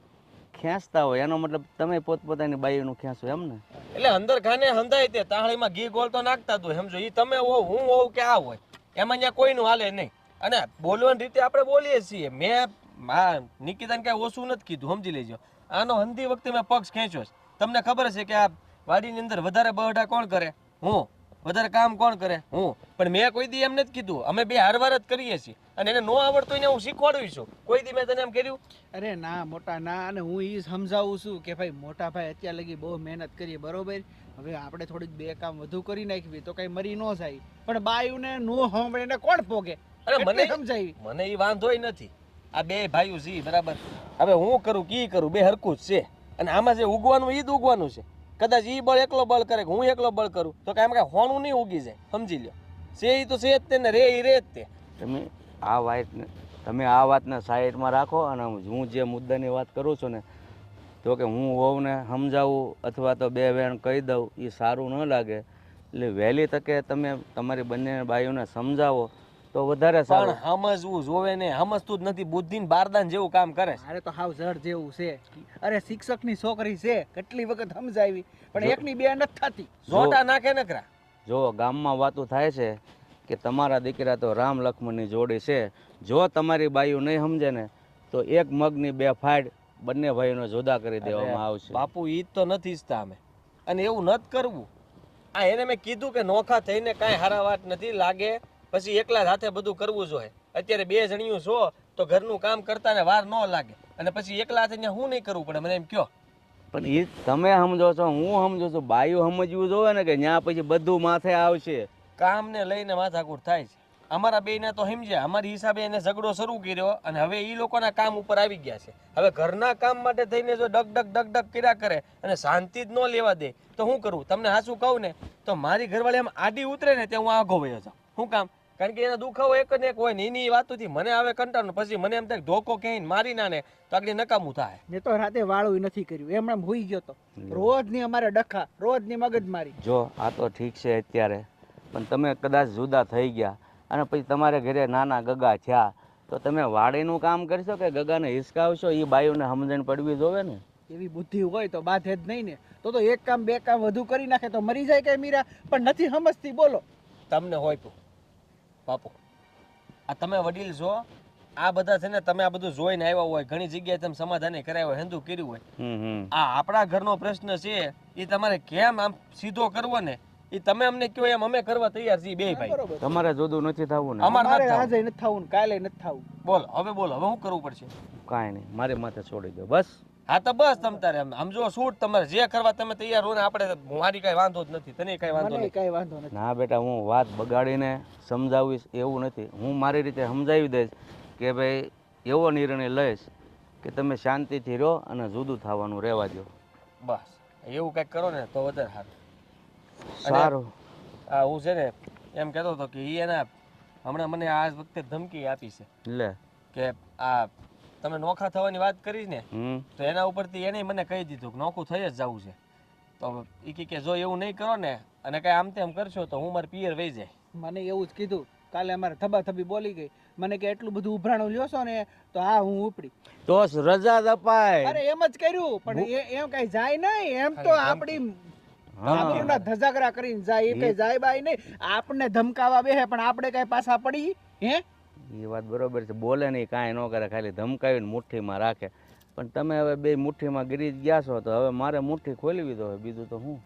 ખેંચતા હોય, એનો મતલબ તમે પોતપોતાની બાયુનું ખેંચો એમ ને? એટલે અંદર ખાને હંધાય તે તાળીમાં ઘી ગોળ તો નાખતા જ હોય. સમજો એ તમે હો હું હોઉં કે આ હોય એમાં ત્યાં કોઈનું હાલે નહીં. અને બોલવાની રીતે આપણે બોલીએ છીએ. મેં નિકિતાને કાંઈ ઓછું નથી કીધું, સમજી લેજો. આનો હંધી વખતે મેં પક્ષ ખેંચ્યો છે. તમને ખબર છે કે આ વાડીની અંદર વધારે બહડા કોણ કરે? હું. વધારે કામ કોણ કરે? હું. પણ મેં કોઈ દી એમ નથી કીધું. અમે બે હારવાર જ કરીએ છીએ અને એને ન આવડતું એને હું શીખવાડું છું. કોઈ દી મેં તને એમ કર્યું? અરે ના મોટા ના. અને હું એ સમજાવું છું કે ભાઈ મોટા ભાઈ અત્યાર લગી બહુ મહેનત કરીએ, બરોબર. હવે આપણે થોડીક બે કામ વધુ કરી નાખવી તો કઈ મરી ન જાય. પણ બાયુને નો સાંભળે એને કોણ પોગે? અરે મને સમજાવી. મને એ વાંધોય નથી. આ બે ભાઈઓ છે બરાબર. હવે હું કરું કી કરું બે હરખું જ છે. અને આમાં જે ઉગવાનું એ જ ઉગવાનું છે. કદાચ એ બળ એકલો બળ કરે કે હું એકલો બળ કરું તો કાંઈ કાંઈ હોણું નહીં ઉગી જાય. સમજી લ્યો, છે એ તો છે જ તે ને રે એ રે જ તે. તમે આ વાતને સાઈડમાં રાખો અને હું જે મુદ્દાની વાત કરું છું ને, તો કે હું વહુને સમજાવું અથવા તો બે વેણ કહી દઉં એ સારું ન લાગે. એટલે વહેલી તકે તમે તમારી બંને બાઈઓને સમજાવો તો વધારે સારું. પણ સમજવું જોવે ને, સમજતું જ નથી. બુદ્ધિ બારદાન જેવું કામ કરે છે. અરે તો હાવ જડ જેવું છે. અરે શિક્ષકની છોકરી છે, કેટલી વખત સમજાવી પણ એકની બે નથી થતી. જોટા નાખે નકરા. જો ગામમાં વાતો થાય છે કે તમારા દીકરા તો રામ લક્ષ્મણની જોડી છે, જો તમારી બાઈઓ નહીં સમજે ને તો એક મગની બે ફાડ બંને ભાઈઓને જુદા કરી દેવામાં આવશે. બાપુ ઈ જ તો નથી ઈચ્છતા અમે, અને એવું નથી કરવું. આ એને મેં કીધું કે નોખા થઈને કાંઈ હારા વાત નથી લાગે, પછી એકલા હાથે બધું કરવું જોઈએ. અત્યારે બે જણિયું છો તો ઘરનું કામ કરતા ને વાર ન લાગે, અને પછી એકલા હાથે હું નહીં કરવું પડે, મને એમ કયો. પણ એ તમે સમજો છો, હું સમજો છું, બાઈઓ સમજવું જોવે ને કે ત્યાં પછી બધું માથે આવશે. કામને લઈને માથાકૂટ થાય છે. અમારા બેયને તો સમજ્યા, અમારી હિસાબે એને ઝઘડો શરૂ કર્યો અને હવે એ લોકોના કામ ઉપર આવી ગયા છે. હવે ઘરના કામ માટે થઈને જો ડગ કર્યા કરે અને શાંતિ જ ન લેવા દે તો શું કરવું? તમને હાચું કહું ને તો મારી ઘરવાળી આમ આડી ઉતરે ને ત્યાં હું આઘો વયો જાઉં. શું કામ? કારણ કે એના દુખાવો એક ને એક હોય ને, એની વાતોથી મને આવે કંટાળો. પછી મને એમ થાય ધોકો ક્યાંય મારી ના ને તો આગળ નકામું થાય. મેં તો રાતે વાળું નથી કર્યું, એમણે ભૂઈ ગયો તો. રોજની અમારે ડખા, રોજની મગજમારી. જો આ તો ઠીક છે અત્યારે, પણ તમે કદાચ જુદા થઈ ગયા અને પછી તમારે ઘરે નાના ગગા થયા તો તમે વાડીનું કામ કરશો કે ગગાને હિસકાવશો? એ બાઈઓને સમજણ પડવી જોવે ને. એવી બુદ્ધિ હોય તો બાધે જ નહીં ને. તો એક કામ બે કામ વધુ કરી નાખે તો મરી જાય કે મીરા, પણ નથી સમજતી. બોલો તમને હોય બાપુ, આ તમે વડીલ છો, આ બધા છે ને તમે આ બધું જોઈને આવ્યા હોય, ઘણી જગ્યાએ તમે સમાધાને કરાવ્યા હોય, હેન્દુ કર્યું હોય. આ આપણા ઘરનો પ્રશ્ન છે, એ તમારે કેમ આમ સીધો કરવો ને એ તમે અમને કહો એમ અમે કરવા તૈયાર છીએ બે ભાઈ. તમારે જુદું નથી થવું ને? અમારે આજે નથી થવું, કાલે નથી થવું. બોલો હવે શું કરવું પડશે? કાંઈ નહીં, મારી માથે છોડી દો બસ. હા તો બસ તમ તારે સમજો શૂટ તમારે જે કરવા તમે તૈયાર હો ને, આપણે મારી કઈ વાંધો જ નથી, તને કઈ વાંધો નથી. કઈ વાંધો નથી. ના બેટા, હું વાત બગાડીને સમજાવીશ એવું નથી. હું મારી રીતે સમજાવી દઈશ કે ભાઈ એવો નિર્ણય લઈશ કે તમે શાંતિથી રહો અને જુદું થવાનું રહેવા દો. બસ એવું કંઈક કરો ને તો વધારે સારું. સારું. હા હું છે ને એમ કહેતો હતો કે એના હમણાં મને આ વખતે ધમકી આપી છે લે કે આ તમે નોખા થવાની વાત કરી ને તો એના ઉપરથી એને મને કહી દીધું કે નોખું થઈ જ જવું છે. તો એ કે જો એવું નહીં કરો ને અને કઈ આમ તેમ કરશો તો હું મારી પિયર વહી જાય. મને એવું જ કીધું. કાલે અમારે થબાથબી બોલી ગઈ. મને કે એટલું બધું ઉભરાણું લ્યો છો ને તો હા હું ઉપડી. તો રજા જ અપાય. અરે એમ જ કર્યું, પણ એમ કઈ જાય નહીં. એમ તો આપણી આબરૂના ધજાગરા કરીને જાય, એ કઈ જાય બાય નહીં. આપણને ધમકાવા બેહે પણ આપણે કઈ પાછા પડી? હે, એ વાત બરોબર છે. બોલે નહીં, કાંઈ ન કરે, ખાલી ધમકાવીને મુઠ્ઠીમાં રાખે. પણ તમે હવે બે મુઠ્ઠીમાં ગરી ગયા છો તો હવે મારે મુઠ્ઠી ખોલવી દો. બીજું તો હું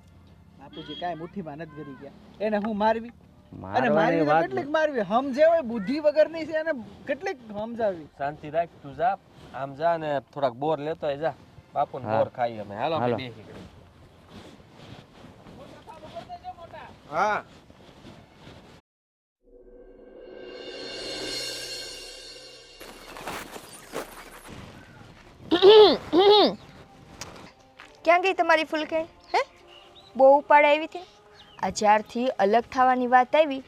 બાપુજી કાંઈ મુઠ્ઠીમાં નથી ગરી ગયા. એને હું મારવી અને મારવાની મારવી વાત કેટલીક મારવી સમજે હોય, બુદ્ધિ વગરની છે, એને કેટલીક સમજાવી. શાંતિ રાખ, તું જા આમ જા ને થોડાક બોર લેતો હોય જા. બાપુને બોર ખાઈ અમે. હાલો આપણે બેસી ગઈ. હા ક્યાં ગઈ તમારી ફૂલકેણ? હે, બહુ ઉપાડ આવી હતી. આ જ્યારથી અલગ થવાની વાત આવી,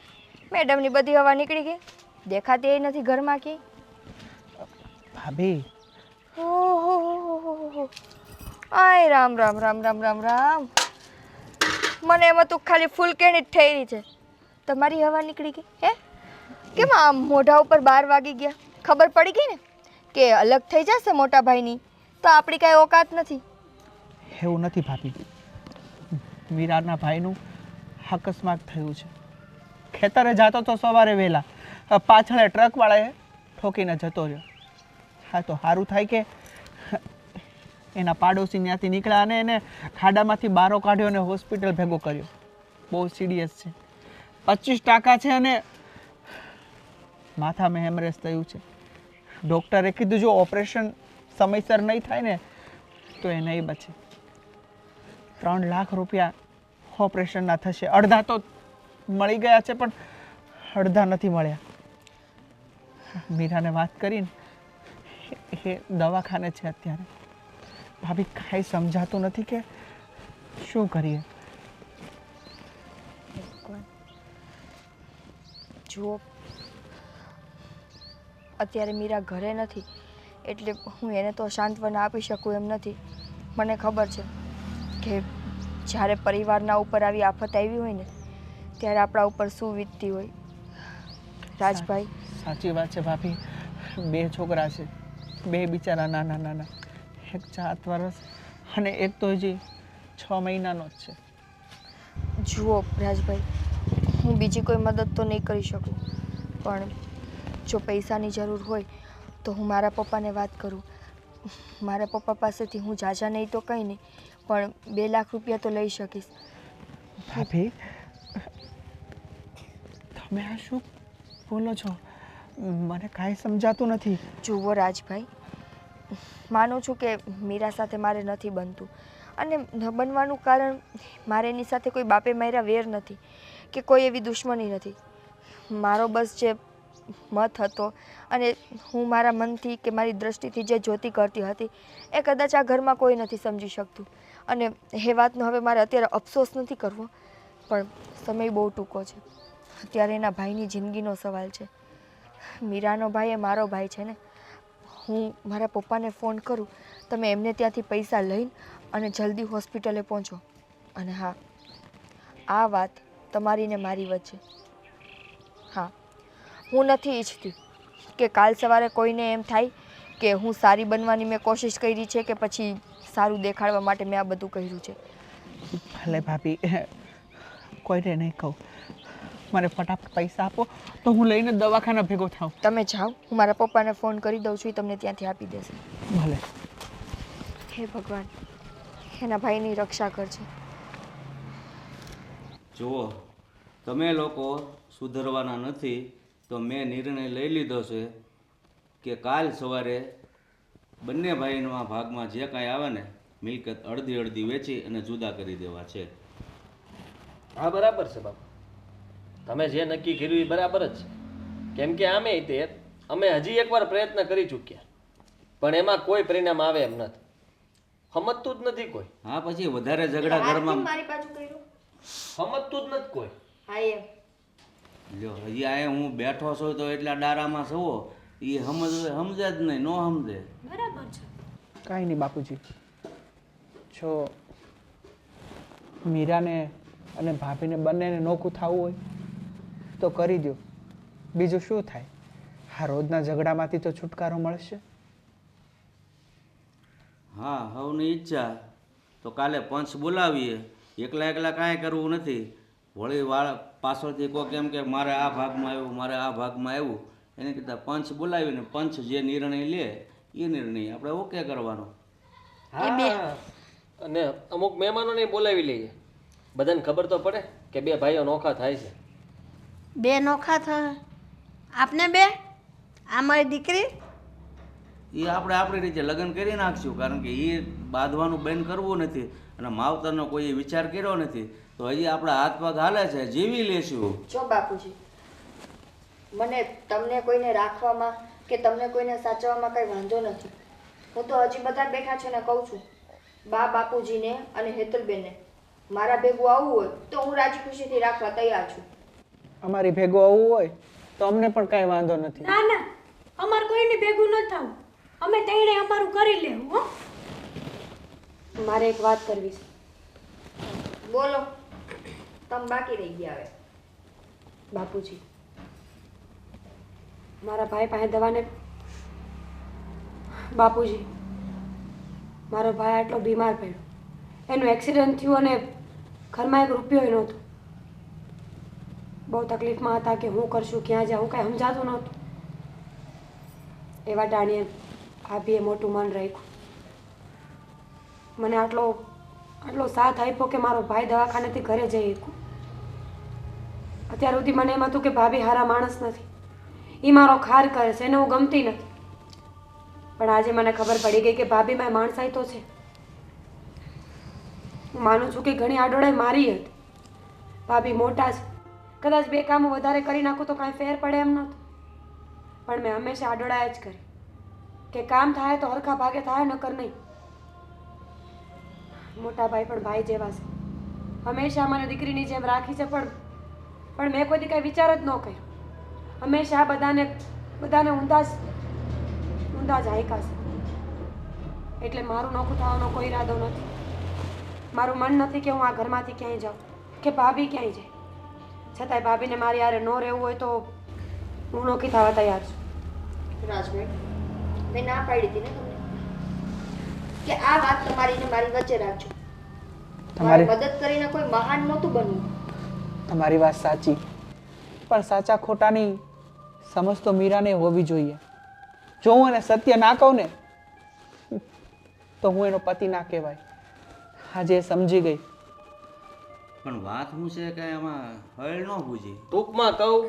મેડમની બધી હવા નીકળી ગઈ. દેખાતી એ નથી ઘરમાં કે. ભાભી, ઓહો, આય રામ રામ રામ રામ રામ રામ. મને એમાં તું ખાલી ફૂલકેણ જ થઈ રહી છે. તમારી હવા નીકળી ગઈ. હે, કેમ આમ મોઢા ઉપર 12 વાગી ગયા? ખબર પડી ગઈ ને કે અલગ થઈ જશે મોટા ભાઈની તો આપણી કાંઈ ઓકાત નથી. એવું નથી ભાભી. મીરાના ભાઈનું અકસ્માત થયું છે. ખેતરે જતો તો સવારે વહેલા, પાછળ ટ્રકવાળાએ ઠોકીને જતો રહ્યો. હા તો સારું થાય કે એના પાડોશી ત્યાંથી નીકળ્યા અને એને ખાડામાંથી બારો કાઢ્યો અને હોસ્પિટલ ભેગો કર્યો. બહુ સિરિયસ છે, 25% છે અને માથામાં હેમરેજ થયું છે. ડૉક્ટરે કીધું જો ઓપરેશન સમયસર નહીં થાય ને તો એ નહીં બચે. 3 લાખ રૂપિયા ઓપરેશનના થશે. અડધા તો મળી ગયા છે પણ અડધા નથી મળ્યા. મીરાને વાત કરીને એ દવાખાને છે અત્યારે. ભાભી કાંઈ સમજાતું નથી કે શું કરીએ. જુઓ, અત્યારે મીરા ઘરે નથી એટલે હું એને તો સાંત્વના આપી શકું એમ નથી. મને ખબર છે કે જ્યારે પરિવારના ઉપર આવી આફત આવી હોય ને ત્યારે આપણા ઉપર શું વીતતી હોય. રાજભાઈ, સાચી વાત છે ભાભી. 2 છોકરા છે, 2 બિચારા નાના નાના, એક 7 વર્ષ અને એક તો હજી 6 મહિનાનો જ છે. જુઓ રાજભાઈ, હું બીજી કોઈ મદદ તો નહીં કરી શકું, પણ જો પૈસાની જરૂર હોય તો હું મારા પપ્પાને વાત કરું. મારા પપ્પા પાસેથી હું ઝાઝા નહીં તો કંઈ નહીં, પણ 2 લાખ રૂપિયા તો લઈ શકીશ. ભાભી, તમે આ શું બોલો છો? મને કાંઈ સમજાતું નથી. જુઓ રાજભાઈ, માનું છું કે મીરા સાથે મારે નથી બનતું, અને ન બનવાનું કારણ મારે એની સાથે કોઈ બાપે માર્યા વેર નથી કે કોઈ એવી દુશ્મની નથી. મારો બસ જે મત હતો અને હું મારા મનથી કે મારી દૃષ્ટિથી જે જોતી કરતી હતી એ કદાચ આ ઘરમાં કોઈ નથી સમજી શકતું, અને એ વાતનો હવે મારે અત્યારે અફસોસ નથી કરવો, પણ સમય બહુ ટૂંકો છે. અત્યારે એના ભાઈની જિંદગીનો સવાલ છે. મીરાનો ભાઈ એ મારો ભાઈ છે ને. હું મારા પપ્પાને ફોન કરું, તમે એમને ત્યાંથી પૈસા લઈને અને જલ્દી હોસ્પિટલે પહોંચો. અને હા, આ વાત તમારી ને મારી વચ્ચે. હા, હું નથી ઈચ્છતી કે કાલ સવારે કોઈને એમ થાય કે હું સારી બનવાની મેં કોશિશ કરી છે કે પછી સારું દેખાડવા માટે મેં આ બધું કર્યું છે. ભલે ભાભી, કોઈને નહીં કહું. મને ફટાફટ પૈસા આપો તો હું લઈને દવાખાના ભેગો થાઉં. તમે જાઓ, હું મારા પપ્પાને ફોન કરી દઉં છું, એ તમને ત્યાંથી આપી દેશે. ભલે. હે ભગવાન, એના ભાઈની રક્ષા કરજે. જુઓ, તમે લોકો સુધરવાના નથી તો મેં નિર્ણય લઈ લીધો છે કે કાલ સવારે બંને ભાઈના ભાગમાં જે કાંઈ આવે ને મિલકત અડધી અડધી વેચી અને જુદા કરી દેવા છે. હા, બરાબર છે બાપુ. તમે જે નક્કી કર્યું એ બરાબર જ છે. કેમ કે આમે તે અમે હજી એકવાર પ્રયત્ન કરી ચૂક્યા, પણ એમાં કોઈ પરિણામ આવે એમ નથી. સમજતું જ નથી કોઈ. હા, પછી વધારે ઝઘડા ઘરમાં મારી બાજુ કર્યું સમજતું જ નથી કોઈ. હા એમ. જો હજી આ હું બેઠો છું તો એટલા ડારામાં છો એ સમજે જ નહીં, નો સમજે. બરાબર છે. કાંઈ નહીં બાપુજી. જો મીરાને અને ભાભીને બંનેને નોખું થવું હોય તો કરી દો. બીજું શું થાય? આ રોજના ઝઘડામાંથી તો છુટકારો મળશે. હા, હવની ઈચ્છા તો કાલે પંચ બોલાવીએ. એકલા એકલા કાંઈ કરવું નથી. વળી પાછળથી કોઈ કેમ કે મારે આ ભાગમાં આવ્યું, મારે આ ભાગમાં આવ્યું, એને કીધા પંચ બોલાવીને પંચ જે નિર્ણય લે એ નિર્ણય આપણે ઓકે કરવાનો. હા, અને અમુક મહેમાનોને બોલાવી લઈએ. બધાને ખબર તો પડે કે 2 ભાઈઓ નોખા થાય છે. 2 નોખા થાય આપને 2? આ મારી દીકરી? એ આપણે આપણી રીતે લગ્ન કરી નાખશું, કારણ કે એ બાંધવાનું બંધ કરવું નથી અને માવતરનો કોઈ વિચાર કર્યો નથી તો હજી આપણા હાથ પગ હાલે છે, જીવી લેશું. જો બાપુજી, મને તમને કોઈને રાખવામાં કે તમને કોઈને સાચવવામાં કંઈ વાંધો નથી. હું તો હજી બધા બેઠા છે ને કહું છું, બા બાપુજીને અને હેતલબેનને મારા ભેગું આવવું હોય તો હું રાજી ખુશીથી રાખવા તૈયાર છું. અમારી ભેગું આવવું હોય તો અમને પણ કાંઈ વાંધો નથી. ના ના, અમાર કોઈને ભેગું ન થવું. અમે તેણે અમારું કરી લેવું. હો, મારે એક વાત કરવી છે. બોલો, તમે બાકી રહી ગયા હવે. બાપુજી, મારા ભાઈ પાસે દવાને બાપુજી, મારો ભાઈ આટલો બીમાર પડ્યો, એનું એક્સિડન્ટ થયું અને ઘરમાં એક રૂપિયો નહોતો. બહુ તકલીફમાં હતા કે હું કરશું, ક્યાં જાઉં, કાંઈ સમજાતું નહોતું. એવા ટાણીએ ભાભીએ મોટું મન રાખ્યું, મને આટલો સાથ આપ્યો કે મારો ભાઈ દવાખાનેથી ઘરે જઈ શકું. અત્યાર સુધી મને એમ હતું કે ભાભી સારા માણસ નથી, એ મારો ખાર કરે છે, એને હું ગમતી નથી. પણ આજે મને ખબર પડી ગઈ કે ભાભીમાં માણસાઈ તો છે. હું માનું છું કે ઘણી આડોળાઈ મારી હતી. ભાભી મોટા છે, કદાચ 2 કામો વધારે કરી નાખું તો કાંઈ ફેર પડે એમ નહોતું, પણ મેં હંમેશા આડોળાઈ જ કરી કે કામ થાય તો હરખા ભાગે થાય, નકર નહીં. મોટા ભાઈ પણ ભાઈ જેવા છે. હંમેશા મને દીકરીની જેમ રાખી છે, પણ મેં કોઈ દી કાંઈ વિચાર જ ન કર્યો. હંમેશા બધાને ઊંધા જ હાયકા છે. એટલે મારું નોખું થવાનો કોઈ ઈરાદો નથી. મારું મન નથી કે હું આ ઘરમાંથી ક્યાંય જાઉં કે ભાભી ક્યાંય જાય. છતાંય ભાભીને મારી હારે ન રહેવું હોય તો હું નોખી થવા તૈયાર છું. રાજભાઈ, મેં ના પાડી હતી ને તમને કે આ વાત તમારી ને મારી વચ્ચે રાખજો. તમારી મદદ કરીને કોઈ મહાન નહોતું બનવું. તમારી વાત સાચી, પણ સાચા ખોટાની સમજ તો મીરાને હોવી જોઈએ. જો હું એને સત્ય ના કહું ને તો હું એનો પતિ ના કહેવાય. આજે એ સમજી ગઈ. પણ વાત શું છે કે એમાં હળ ન બુજી. ટૂંકમાં કહું,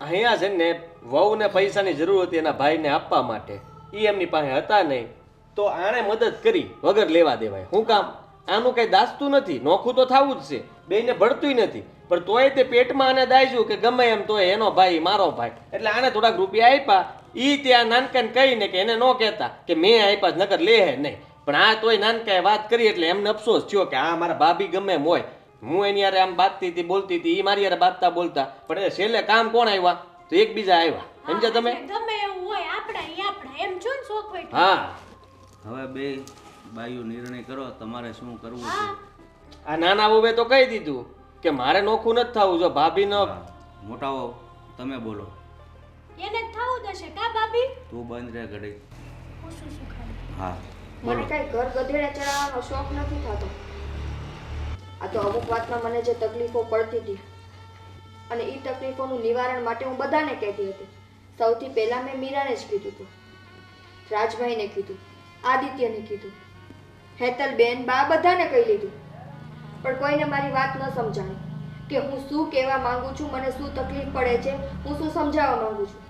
અહીંયા છે ને વહુને પૈસાની જરૂર હતી એના ભાઈને આપવા માટે. એ એમની પાસે હતા નહીં, તો આણે મદદ કરી વગર લેવા દેવાય. શું કામ? આનું કઈ દાસતું નથી, નોખું તો થવું જ છે, બેયને ભળતુંય નથી. પણ તોય તે પેટમાં આને દાયજું કે ગમે એમ તોય એનો ભાઈ મારો ભાઈ. એટલે આને થોડાક રૂપિયા આપ્યા. ઈ ત્યાં નાનકાને કહીને કે એને ન કહેતા કે મેં આપ્યા જ નકર લે હે નહીં. પણ આ તોય નાનકાએ વાત કરી એટલે એમને અફસોસ થયો કે આ મારા ભાભી ગમે એમ હોય. હું એની યારે આમ બાતતી હતી, બોલતી હતી, એ મારી યારે બાતતા બોલતા, પણ એ છેલ્લે કામ કોણ આવ્યા? તો એકબીજા આવ્યા. સમજ્યા તમે? ગમે એવું હોય આપણા એમ છો ને શોખ હોય. હા, હવે બે બાયું નિર્ણય કરો તમારે શું કરવું છે. આ નાના વહુએ તો કહી દીધું કે મારે નોખું નથી થવું. જો ભાભી ન મોટા હો તમે બોલો. એને થવું જશે કા ભાભી? તું બંધ રહે ઘડી. હું શું ખાઈ? હા મને કઈ ઘર ગધેડે ચડાવવાનો શોખ નથી થતો. આ તો અમુક વાતમાં મને જે તકલીફો પડતી હતી અને એ તકલીફોનું નિવારણ માટે હું બધાને કહેતી હતી. સૌથી પહેલા મેં મીરાને જ કીધું હતું, રાજભાઈને કીધું, આદિત્યને કીધું, હેતલબેન, બા, બધાને કહી લીધું. પણ કોઈને મારી વાત ન સમજાણી કે હું શું કહેવા માંગુ છું, મને શું તકલીફ પડે છે, હું શું સમજાવવા માંગુ છું.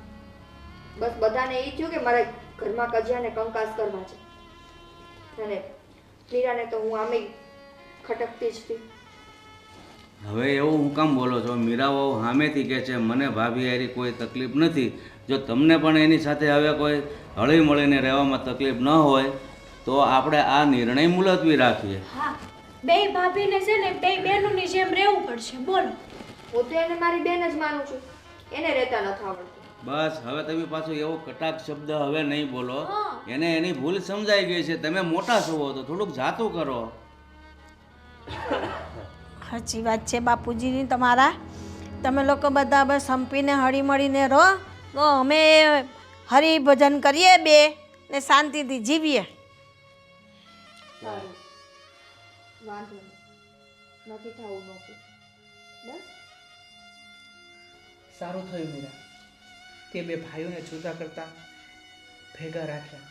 બસ બધાને એ થયું કે મારે ઘરમાં કજિયાને કંકાસ કરવા છે. અને મીરાને તો હું આમે ખટકતી જ હતી. હવે એવું હું કામ બોલો છો? મીરાઓ સામેથી કહે છે મને ભાભી હારી કોઈ તકલીફ નથી. જો તમને પણ એની સાથે હવે કોઈ હળી મળીને રહેવામાં તકલીફ ન હોય તો આપણે આ નિર્ણય મુલતવી રાખીએ. હા, બે ભાભીને છે ને બે બહેનોની જેમ રહેવું પડશે. બોલો. હું તો એને મારી બેન જ માનું છું, એને રહેતા નથી આવડતું. બસ હવે તમે પાછો એવો કટાક્ષ શબ્દ હવે નહીં બોલો. એને એની ભૂલ સમજાઈ ગઈ છે. તમે મોટા છો તો થોડુંક જાતું કરો. સાચી વાત છે બાપુજીની તમારા. તમે લોકો બધા બસ સંપીને હળી મળીને રહો તો અમે હરિભજન કરીએ બે ને શાંતિથી જીવીએ. સારું, વાંધો નહીં, નથી થવું નહોતું. બસ સારું થયું મીરા તે બે ભાઈઓને જુદા કરતા ભેગા રાખ્યા,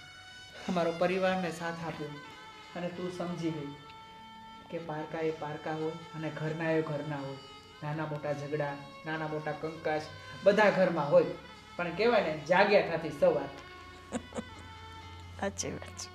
અમારો પરિવારને સાથ આપ્યો અને તું સમજી ગઈ કે પારકા એ પારકા હોય અને ઘરના એ ઘરના હોય. નાના મોટા ઝઘડા, નાના મોટા કંકાસ બધા ઘરમાં હોય, પણ કહેવાય ને જાગ્યા થાતી સવાર. સાચી વાત છે.